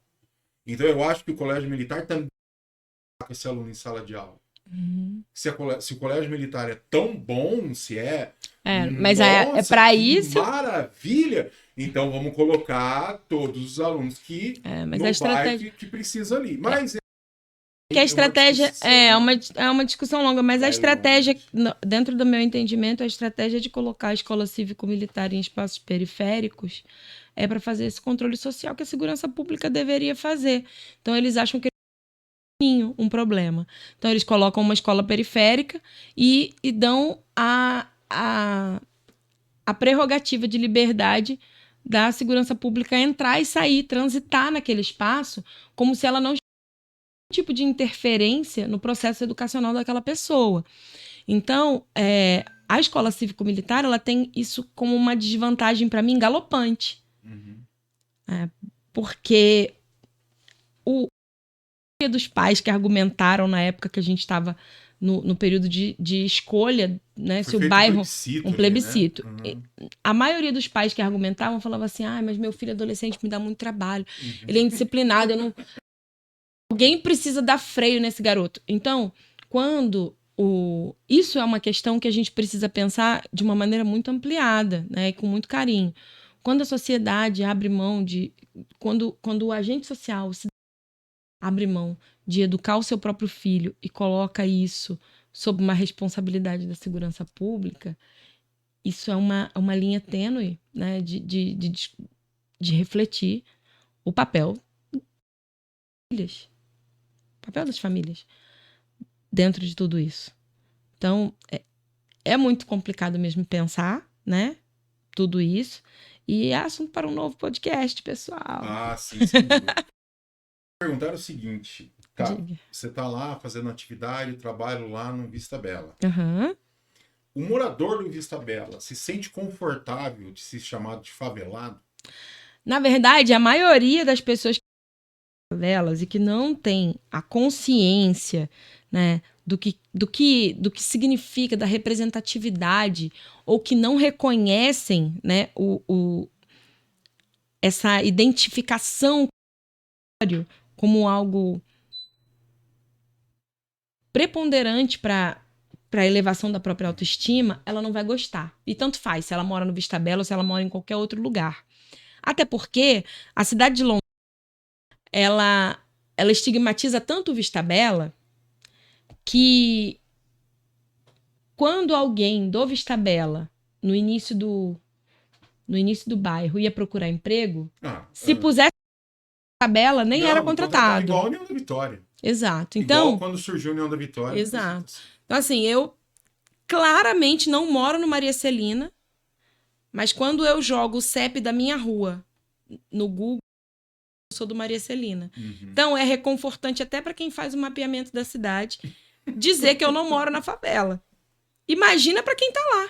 Então eu acho que o colégio militar também lidar com esse aluno em sala de aula. Uhum. Se o colégio militar é tão bom, mas é para isso. Maravilha! Então vamos colocar todos os alunos que mas no a estratégia bairro que precisa ali. Mas que a estratégia é uma discussão longa, mas a estratégia, dentro do meu entendimento, a estratégia de colocar a escola cívico-militar em espaços periféricos é para fazer esse controle social que a segurança pública deveria fazer. Então eles acham que um problema. Então eles colocam uma escola periférica e dão a prerrogativa de liberdade da segurança pública entrar e sair, transitar naquele espaço, como se ela não tipo de interferência no processo educacional daquela pessoa. Então, A escola cívico-militar, ela tem isso como uma desvantagem para mim galopante. Porque o dos pais que argumentaram na época que a gente estava no período de escolha, né? Foi Se o feito bairro... plebiscito Um ali, plebiscito. né? A maioria dos pais que argumentavam falava assim, mas meu filho adolescente me dá muito trabalho. Ele é indisciplinado, eu não... Alguém precisa dar freio nesse garoto. Então, isso é uma questão que a gente precisa pensar de uma maneira muito ampliada, né? E com muito carinho. Quando a sociedade abre mão de... Quando o agente social abre mão de educar o seu próprio filho e coloca isso sob uma responsabilidade da segurança pública, isso é uma linha tênue, né, de refletir o papel das famílias dentro de tudo isso. Então, é muito complicado mesmo pensar, né, tudo isso, e é assunto para um novo podcast, pessoal. Sim, sem dúvida. Perguntar o seguinte, tá, Diga. você tá lá fazendo atividade, trabalho lá no Vista Bela. Uhum. O morador do Vista Bela se sente confortável de ser chamado de favelado? Na verdade, a maioria das pessoas que favelas e que não tem a consciência, né, do que significa, da representatividade, ou que não reconhecem, né, essa identificação como algo preponderante para a elevação da própria autoestima, ela não vai gostar. E tanto faz se ela mora no Vista Bela ou se ela mora em qualquer outro lugar. Até porque a cidade de Londrina, ela estigmatiza tanto o Vista Bela que quando alguém do Vista Bela, no início do bairro, ia procurar emprego, se pusesse Vista Bela, nem era contratado. Igual a União da Vitória. Exato. Então, igual quando surgiu a União da Vitória. Exato. Então, assim, eu claramente não moro no Maria Celina, mas quando eu jogo o CEP da minha rua no Google, eu sou do Maria Celina. Então, é reconfortante até para quem faz o mapeamento da cidade dizer que eu não moro na favela. Imagina para quem tá lá.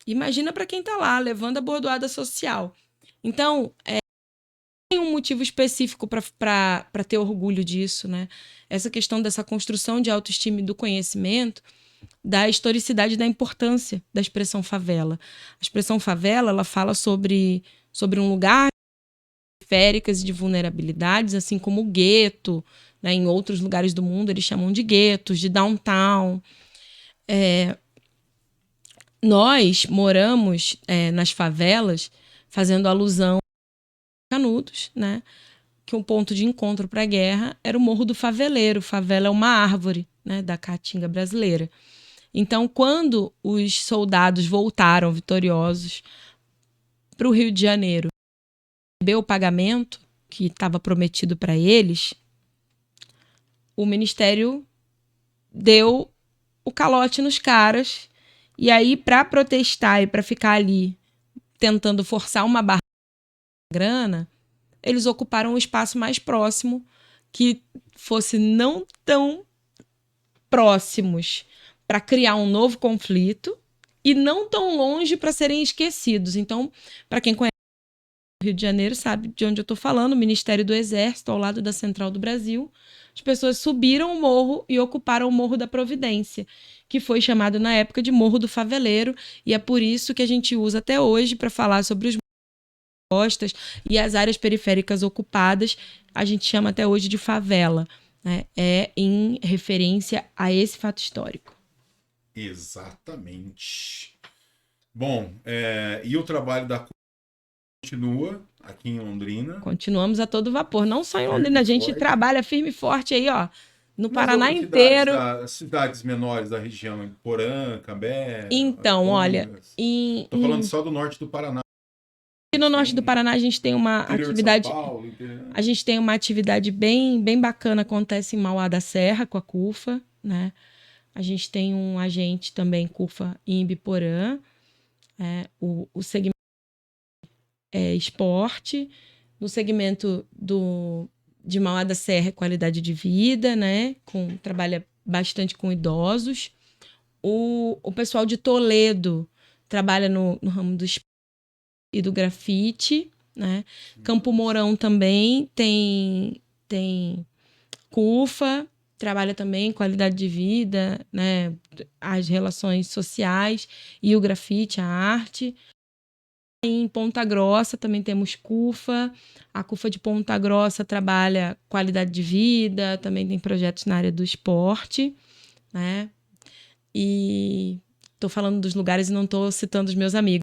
Imagina para quem tá lá, levando a bordoada social. Então, tem um motivo específico para ter orgulho disso, né? Essa questão dessa construção de autoestima e do conhecimento, da historicidade e da importância da expressão favela. A expressão favela, ela fala sobre um lugar periféricas e de vulnerabilidades, assim como o gueto, né? Em outros lugares do mundo eles chamam de guetos, de downtown. Nós moramos nas favelas, fazendo alusão a Canudos, né? Que um ponto de encontro para a guerra era o Morro do Faveleiro. Favela é uma árvore, né, da caatinga brasileira. Então, quando os soldados voltaram vitoriosos para o Rio de Janeiro, receber o pagamento que estava prometido para eles, o Ministério deu o calote nos caras. E aí, para protestar e para ficar ali tentando forçar uma barra de grana, eles ocuparam o espaço mais próximo, que fosse não tão próximos para criar um novo conflito e não tão longe para serem esquecidos. Então, para quem conhece o Rio de Janeiro, sabe de onde eu estou falando, o Ministério do Exército, ao lado da Central do Brasil. As pessoas subiram o morro e ocuparam o Morro da Providência, que foi chamado na época de Morro do Faveleiro, e é por isso que a gente usa até hoje para falar sobre os costas e as áreas periféricas ocupadas, a gente chama até hoje de favela, né? É em referência a esse fato histórico. Exatamente. Bom, e o trabalho da continua aqui em Londrina? Continuamos a todo vapor, não só em Londrina, a gente trabalha firme e forte aí, ó, no Paraná inteiro. Cidades menores da região, em Porã, Cambé. Então, olha, tô falando só do norte do Paraná. E no norte do Paraná a gente tem uma atividade. A gente tem uma atividade bem, bem bacana, acontece em Mauá da Serra com a CUFA, né? A gente tem um agente também, CUFA, em Ibiporã. O segmento é esporte. No segmento de Mauá da Serra é qualidade de vida, né? Trabalha bastante com idosos. O pessoal de Toledo trabalha no ramo do esporte e do grafite, né? Campo Mourão também tem CUFA, trabalha também qualidade de vida, né? As relações sociais e o grafite, a arte. Em Ponta Grossa também temos CUFA. A CUFA de Ponta Grossa trabalha qualidade de vida, também tem projetos na área do esporte, né? E estou falando dos lugares e não estou citando os meus amigos.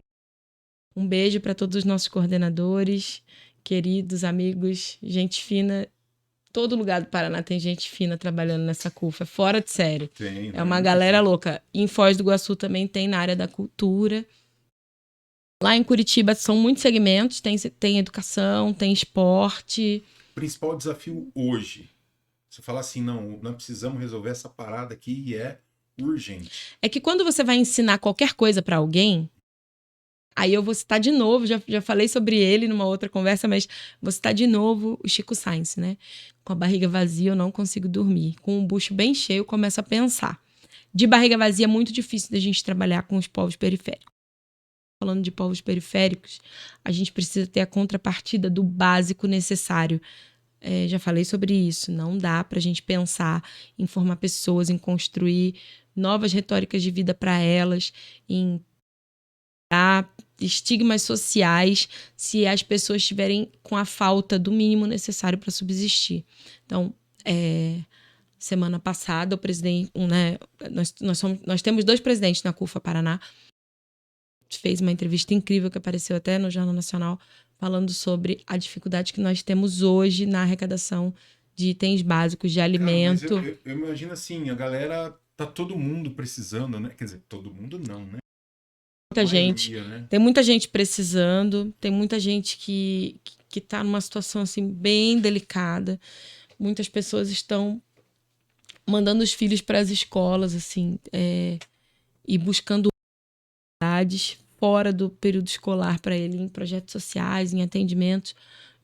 Um beijo para todos os nossos coordenadores, queridos amigos, gente fina. Todo lugar do Paraná tem gente fina trabalhando nessa CUFA, fora de série. É uma galera louca. Em Foz do Iguaçu também tem na área da cultura. Lá em Curitiba são muitos segmentos, tem educação, tem esporte. O principal desafio hoje, você fala assim, não, nós precisamos resolver essa parada aqui e é urgente. É que quando você vai ensinar qualquer coisa para alguém, aí eu vou citar de novo, já falei sobre ele numa outra conversa, mas vou citar de novo o Chico Science, né? Com a barriga vazia eu não consigo dormir. Com o bucho bem cheio eu começo a pensar. De barriga vazia é muito difícil da gente trabalhar com os povos periféricos. Falando de povos periféricos, a gente precisa ter a contrapartida do básico necessário. Já falei sobre isso. Não dá para a gente pensar em formar pessoas, em construir novas retóricas de vida para elas, em dar estigmas sociais se as pessoas estiverem com a falta do mínimo necessário para subsistir. Então, semana passada, o presidente, né, nós temos 2 presidentes na CUFA Paraná, fez uma entrevista incrível que apareceu até no Jornal Nacional, falando sobre a dificuldade que nós temos hoje na arrecadação de itens básicos de alimento. Cara, mas eu imagino assim, a galera, tá todo mundo precisando, né? Quer dizer, todo mundo não, né? Muita gente, né? Tem muita gente precisando, tem muita gente que tá numa situação assim bem delicada. Muitas pessoas estão mandando os filhos para as escolas assim, e buscando oportunidades fora do período escolar para ele, em projetos sociais, em atendimentos,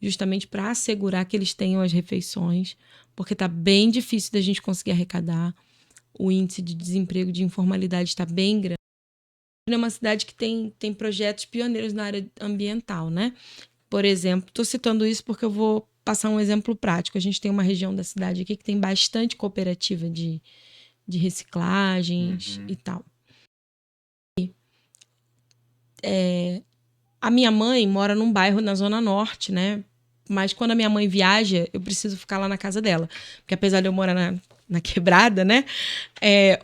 justamente para assegurar que eles tenham as refeições, porque está bem difícil da gente conseguir arrecadar. O índice de desemprego, de informalidade está bem grande. É uma cidade que tem projetos pioneiros na área ambiental, né? Por exemplo, estou citando isso porque eu vou passar um exemplo prático. A gente tem uma região da cidade aqui que tem bastante cooperativa de reciclagens e tal. A minha mãe mora num bairro na Zona Norte, né? Mas quando a minha mãe viaja, eu preciso ficar lá na casa dela. Porque apesar de eu morar na quebrada, né?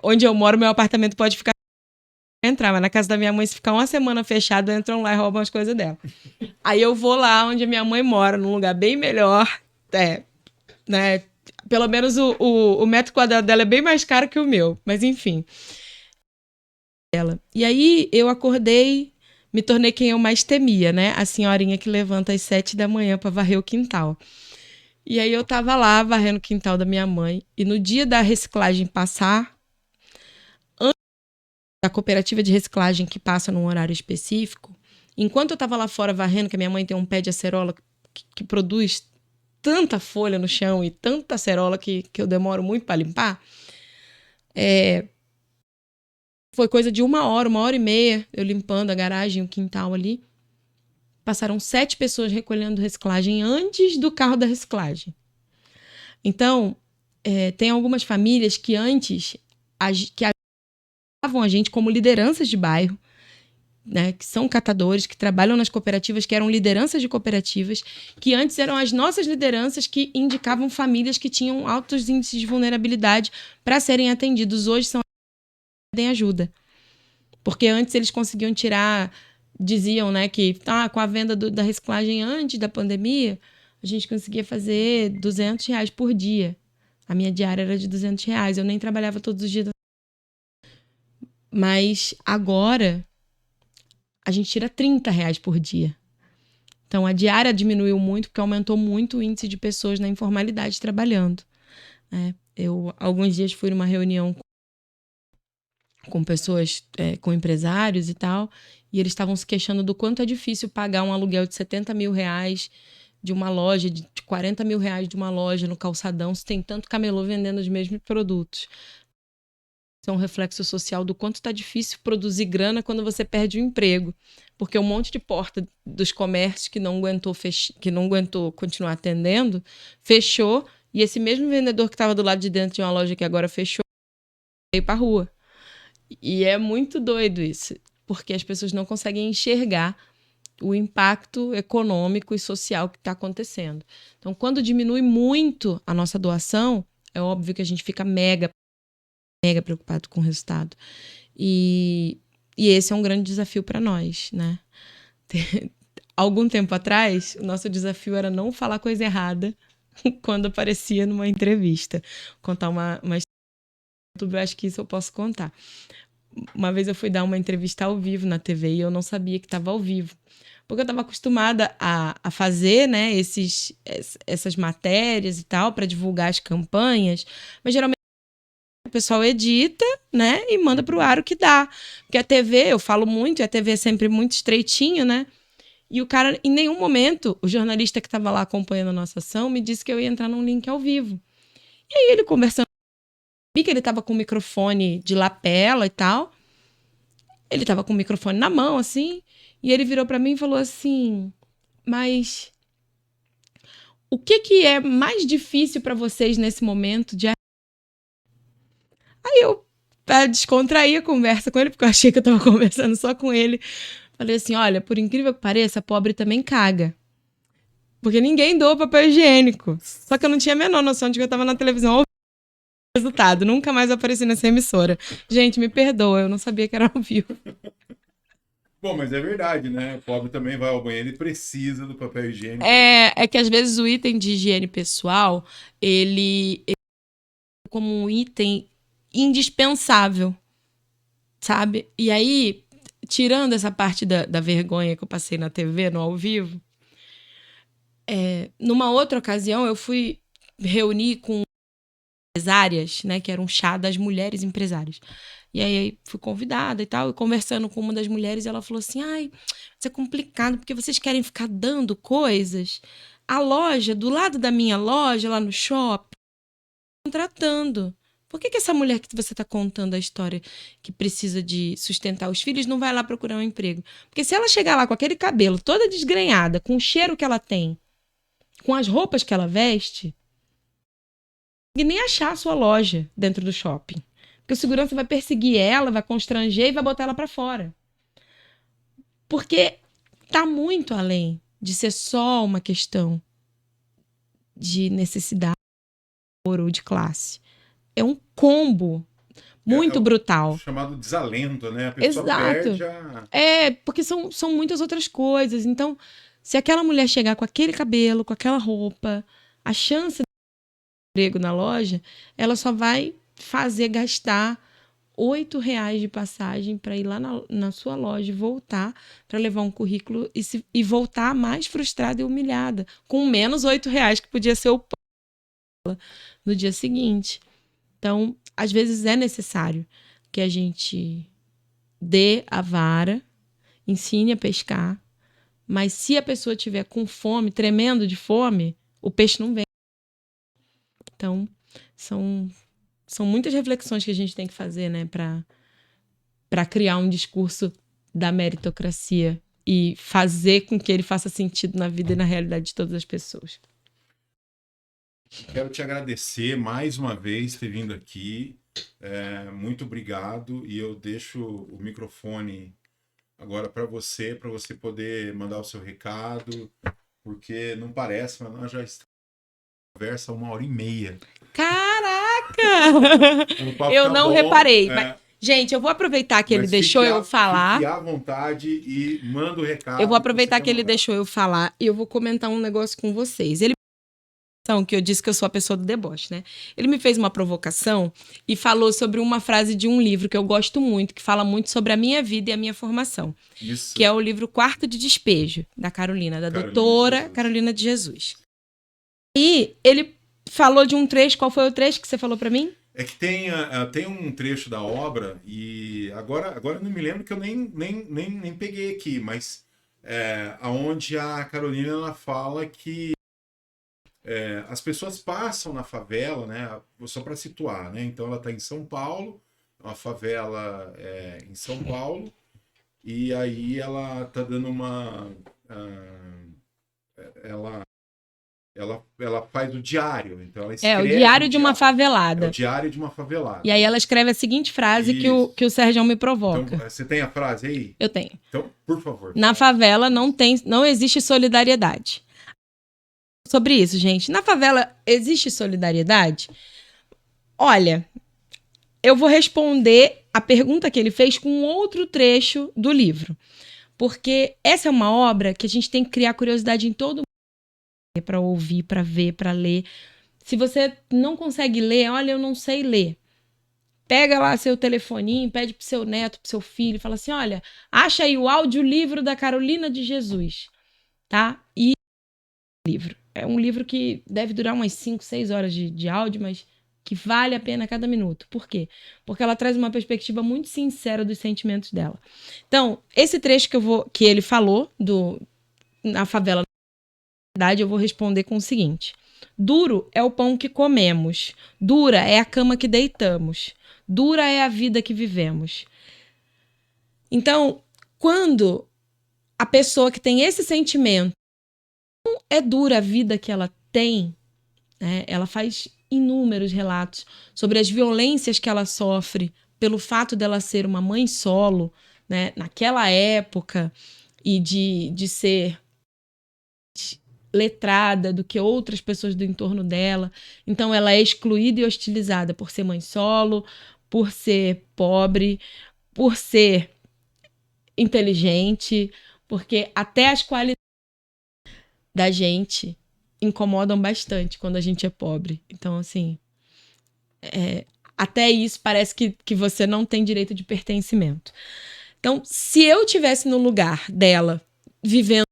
Onde eu moro, meu apartamento pode ficar entrar, mas na casa da minha mãe, se ficar uma semana fechado, entram lá e roubam as coisas dela. Aí eu vou lá onde a minha mãe mora, num lugar bem melhor, né? Pelo menos o metro quadrado dela é bem mais caro que o meu, mas enfim. E aí eu acordei, me tornei quem eu mais temia, né? A senhorinha que levanta às 7 da manhã para varrer o quintal. E aí eu tava lá varrendo o quintal da minha mãe, e no dia da reciclagem passar, da cooperativa de reciclagem que passa num horário específico, enquanto eu estava lá fora varrendo, que a minha mãe tem um pé de acerola que produz tanta folha no chão e tanta acerola que eu demoro muito para limpar, foi coisa de 1 hora, 1 hora e meia, eu limpando a garagem, o quintal ali. Passaram 7 pessoas recolhendo reciclagem antes do carro da reciclagem. Então, tem algumas famílias que antes a gente como lideranças de bairro, né, que são catadores, que trabalham nas cooperativas, que eram lideranças de cooperativas, que antes eram as nossas lideranças que indicavam famílias que tinham altos índices de vulnerabilidade para serem atendidos. Hoje são pedem ajuda. Porque antes eles conseguiam tirar, diziam, né, que com a venda da reciclagem antes da pandemia, a gente conseguia fazer R$200 por dia. A minha diária era de R$200. Eu nem trabalhava todos os dias. Mas agora a gente tira R$30 por dia. Então a diária diminuiu muito porque aumentou muito o índice de pessoas na informalidade trabalhando. Eu alguns dias fui numa reunião com pessoas, com empresários e tal, e eles estavam se queixando do quanto é difícil pagar um aluguel de R$70 mil de uma loja, de R$40 mil de uma loja no calçadão, se tem tanto camelô vendendo os mesmos produtos. é um reflexo social do quanto tá difícil produzir grana quando você perde o emprego. Porque um monte de porta dos comércios que não aguentou continuar atendendo, fechou, e esse mesmo vendedor que estava do lado de dentro de uma loja que agora fechou, veio para a rua. E é muito doido isso, porque as pessoas não conseguem enxergar o impacto econômico e social que está acontecendo. Então, quando diminui muito a nossa doação, é óbvio que a gente fica mega preocupado com o resultado. E esse é um grande desafio para nós, né? Algum tempo atrás, o nosso desafio era não falar coisa errada quando aparecia numa entrevista. Contar uma história, eu acho que isso eu posso contar. Uma vez eu fui dar uma entrevista ao vivo na TV e eu não sabia que estava ao vivo. Porque eu estava acostumada a fazer, né, essas matérias e tal, para divulgar as campanhas, mas geralmente o pessoal edita, né, e manda para o ar o que dá. Porque a TV, eu falo muito, e a TV é sempre muito estreitinho, né? E o cara, em nenhum momento, o jornalista que estava lá acompanhando a nossa ação me disse que eu ia entrar num link ao vivo. E aí ele conversando comigo, que ele estava com o microfone de lapela e tal. Ele estava com o microfone na mão, assim, e ele virou para mim e falou assim: mas o que é mais difícil para vocês nesse momento de... Aí eu, pra descontrair a conversa com ele, porque eu achei que eu tava conversando só com ele, falei assim: olha, por incrível que pareça, pobre também caga. Porque ninguém doa papel higiênico. Só que eu não tinha a menor noção de que eu tava na televisão ao vivo. Resultado, nunca mais apareci nessa emissora. Gente, me perdoa, eu não sabia que era ao vivo. Bom, mas é verdade, né? O pobre também vai ao banheiro e precisa do papel higiênico. É que às vezes o item de higiene pessoal, ele é como um item indispensável, sabe? E aí, tirando essa parte da vergonha que eu passei na TV, no ao vivo, numa outra ocasião eu fui reunir com empresárias, né, que era um chá das mulheres empresárias. E aí fui convidada e tal, e conversando com uma das mulheres, ela falou assim: ai, isso é complicado, porque vocês querem ficar dando coisas. A loja, do lado da minha loja, lá no shopping, contratando. Por que essa mulher que você está contando a história que precisa de sustentar os filhos não vai lá procurar um emprego? Porque se ela chegar lá com aquele cabelo toda desgrenhada, com o cheiro que ela tem, com as roupas que ela veste, e nem achar a sua loja dentro do shopping. Porque o segurança vai perseguir ela, vai constranger e vai botar ela para fora. Porque tá muito além de ser só uma questão de necessidade ou de classe. É um combo muito O brutal. chamado desalento, né? A pessoa Exato. perde a... Porque são muitas outras coisas. Então, se aquela mulher chegar com aquele cabelo, com aquela roupa, a chance de emprego na loja, ela só vai fazer gastar R$ 8 de passagem para ir lá na sua loja e voltar para levar um currículo e voltar mais frustrada e humilhada, com menos R$ 8 que podia ser o pão no dia seguinte. Então, às vezes é necessário que a gente dê a vara, ensine a pescar, mas se a pessoa tiver com fome, tremendo de fome, o peixe não vem. Então, são muitas reflexões que a gente tem que fazer, né, para criar um discurso da meritocracia e fazer com que ele faça sentido na vida e na realidade de todas as pessoas. Quero te agradecer mais uma vez por ter vindo aqui. Muito obrigado. E eu deixo o microfone agora para você poder mandar o seu recado, porque não parece, mas nós já estamos na conversa 1h30. Caraca! O papo Eu tá não bom, reparei. Mas, gente, eu vou aproveitar que ele mas deixou eu falar. Fique à vontade e manda o recado. Eu vou aproveitar que ele deixou eu falar e eu vou comentar um negócio com vocês. Ele que eu disse que eu sou a pessoa do deboche, né? Ele me fez uma provocação e falou sobre uma frase de um livro que eu gosto muito, que fala muito sobre a minha vida e a minha formação. Isso. Que é o livro Quarto de Despejo, da Carolina, da doutora Carolina de Jesus. E ele falou de um trecho, qual foi o trecho que você falou para mim? É que tem um trecho da obra, e agora eu não me lembro, que eu nem peguei aqui, mas aonde a Carolina ela fala que as pessoas passam na favela, né? Só para situar, né? Então ela está em São Paulo uma favela em São Paulo, e aí ela tá dando uma... ela faz o diário, então ela O escreve diário de uma É o favelada. diário de uma E favelada. aí ela escreve a seguinte frase que Isso. que o Sérgio me Então, provoca. você tem a frase aí? Eu tenho. Então, por favor. Na favela não existe solidariedade. Sobre isso, gente. Na favela existe solidariedade? Olha, eu vou responder a pergunta que ele fez com outro trecho do livro. Porque essa é uma obra que a gente tem que criar curiosidade em todo mundo para ouvir, para ver, para ler. Se você não consegue ler, olha, eu não sei ler. Pega lá seu telefoninho, pede pro seu neto, pro seu filho, fala assim, olha, acha aí o audiolivro da Carolina de Jesus, tá? E livro. É um livro que deve durar umas 5, 6 horas de áudio, mas que vale a pena cada minuto. Por quê? Porque ela traz uma perspectiva muito sincera dos sentimentos dela. Então, esse trecho que ele falou na favela, eu vou responder com o seguinte: duro é o pão que comemos, dura é a cama que deitamos, dura é a vida que vivemos. Então, quando a pessoa que tem esse sentimento, não é dura a vida que ela tem, né? Ela faz inúmeros relatos sobre as violências que ela sofre pelo fato dela ser uma mãe solo, né? Naquela época, e de ser letrada do que outras pessoas do entorno dela. Então ela é excluída e hostilizada por ser mãe solo, por ser pobre, por ser inteligente, porque até as qualidades da gente incomodam bastante quando a gente é pobre. Então, assim, até isso parece que você não tem direito de pertencimento. Então, se eu tivesse no lugar dela, vivendo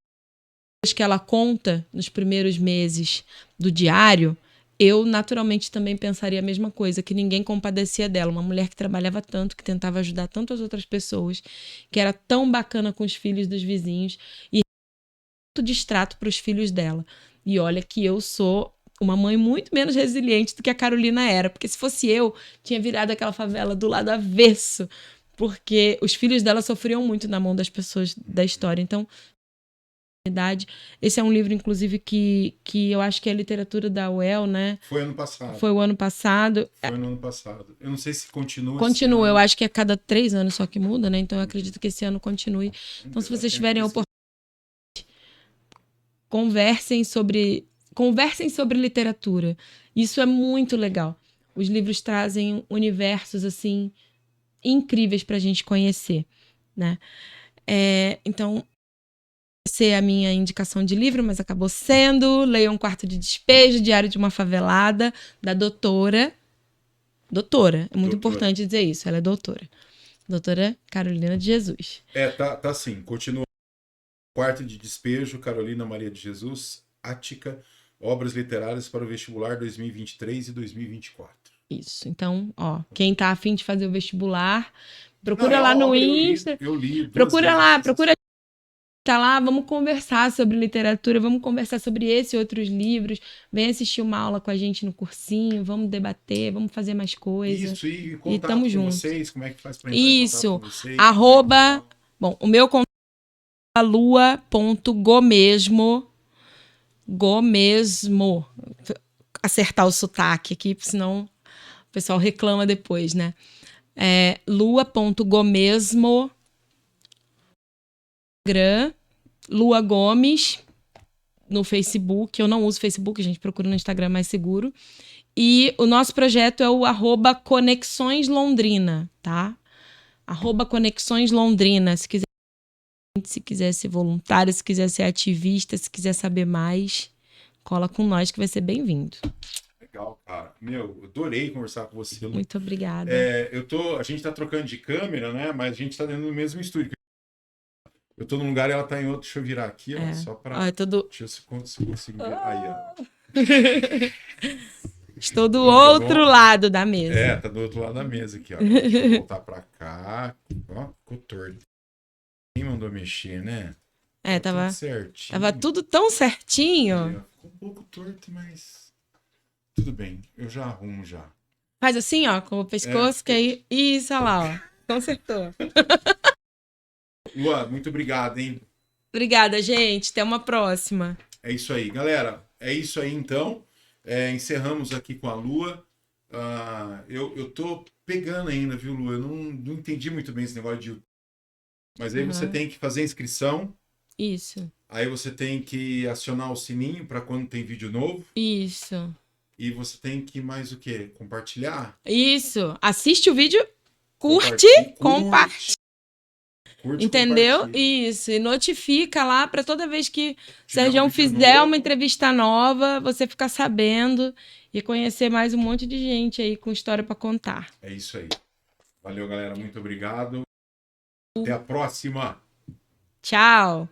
que ela conta nos primeiros meses do diário, eu naturalmente também pensaria a mesma coisa, que ninguém compadecia dela. Uma mulher que trabalhava tanto, que tentava ajudar tanto as outras pessoas, que era tão bacana com os filhos dos vizinhos e muito distrato para os filhos dela. E olha que eu sou uma mãe muito menos resiliente do que a Carolina era, porque se fosse eu, tinha virado aquela favela do lado avesso, porque os filhos dela sofriam muito na mão das pessoas da história. Então, esse é um livro, inclusive, que eu acho que é a literatura da UEL, né? Foi ano passado. Foi o ano passado. Foi no ano passado. Eu não sei se continua. Continua, eu acho que é cada 3 anos só que muda, né? Então eu acredito que esse ano continue. Então, se vocês tiverem a oportunidade, conversem sobre literatura. Isso é muito legal. Os livros trazem universos, assim, incríveis pra gente conhecer, né? Então, ser a minha indicação de livro, mas acabou sendo Leiam Quarto de Despejo, Diário de uma Favelada, da doutora, é muito importante dizer isso, ela é doutora Carolina de Jesus. Tá sim, continua. Quarto de Despejo, Carolina Maria de Jesus, Ática, Obras Literárias para o Vestibular 2023 e 2024. Isso, então, quem tá afim de fazer o vestibular, procura lá no Insta, eu li procura tá lá, vamos conversar sobre literatura, vamos conversar sobre esse e outros livros, vem assistir uma aula com a gente no cursinho, vamos debater, vamos fazer mais coisas. Isso, e contato e tamo com junto. vocês, como é que faz pra entrar em contato com vocês? Bom, o meu contato é lua.gomesmo, acertar o sotaque aqui, senão o pessoal reclama depois, né? Lua.gomesmo, Instagram, Lua Gomes, no Facebook. Eu não uso Facebook, a gente procura no Instagram mais seguro. E o nosso projeto é o @Conexões Londrina, tá? @Conexões Londrina. Se quiser ser voluntário, se quiser ser ativista, se quiser saber mais, cola com nós que vai ser bem-vindo. Legal, cara. Meu, adorei conversar com você. Muito obrigada. A gente tá trocando de câmera, né? Mas a gente tá dentro do mesmo estúdio. Eu tô num lugar e ela tá em outro. Deixa eu virar aqui, ó, só pra... Deixa eu se conseguir ver. Aí, ó. Estou do outro lado da mesa. Tá do outro lado da mesa aqui, ó. Deixa eu voltar pra cá. Ó, ficou torto. Quem mandou mexer, né? Tava tudo certinho. Tava tudo tão certinho. Ficou um pouco torto, mas tudo bem. Eu já arrumo já. Faz assim, ó, com o pescoço, que aí... Isso, olha lá, ó. Consertou. Lua, muito obrigado, hein? Obrigada, gente. Até uma próxima. É isso aí. Galera, é isso aí então. Encerramos aqui com a Lua. Eu tô pegando ainda, viu, Lua? Eu não entendi muito bem esse negócio de YouTube. Mas aí você tem que fazer a inscrição. Isso. Aí você tem que acionar o sininho para quando tem vídeo novo. Isso. E você tem que mais o quê? Compartilhar? Isso. Assiste o vídeo, curte, compartilha. Entendeu? Compartilha. Isso. E notifica lá para toda vez que o Tiver um Sérgio vídeo fizer novo. uma entrevista nova, você ficar sabendo e conhecer mais um monte de gente aí com história para contar. É isso aí. Valeu, galera. Muito obrigado. Até a próxima. Tchau.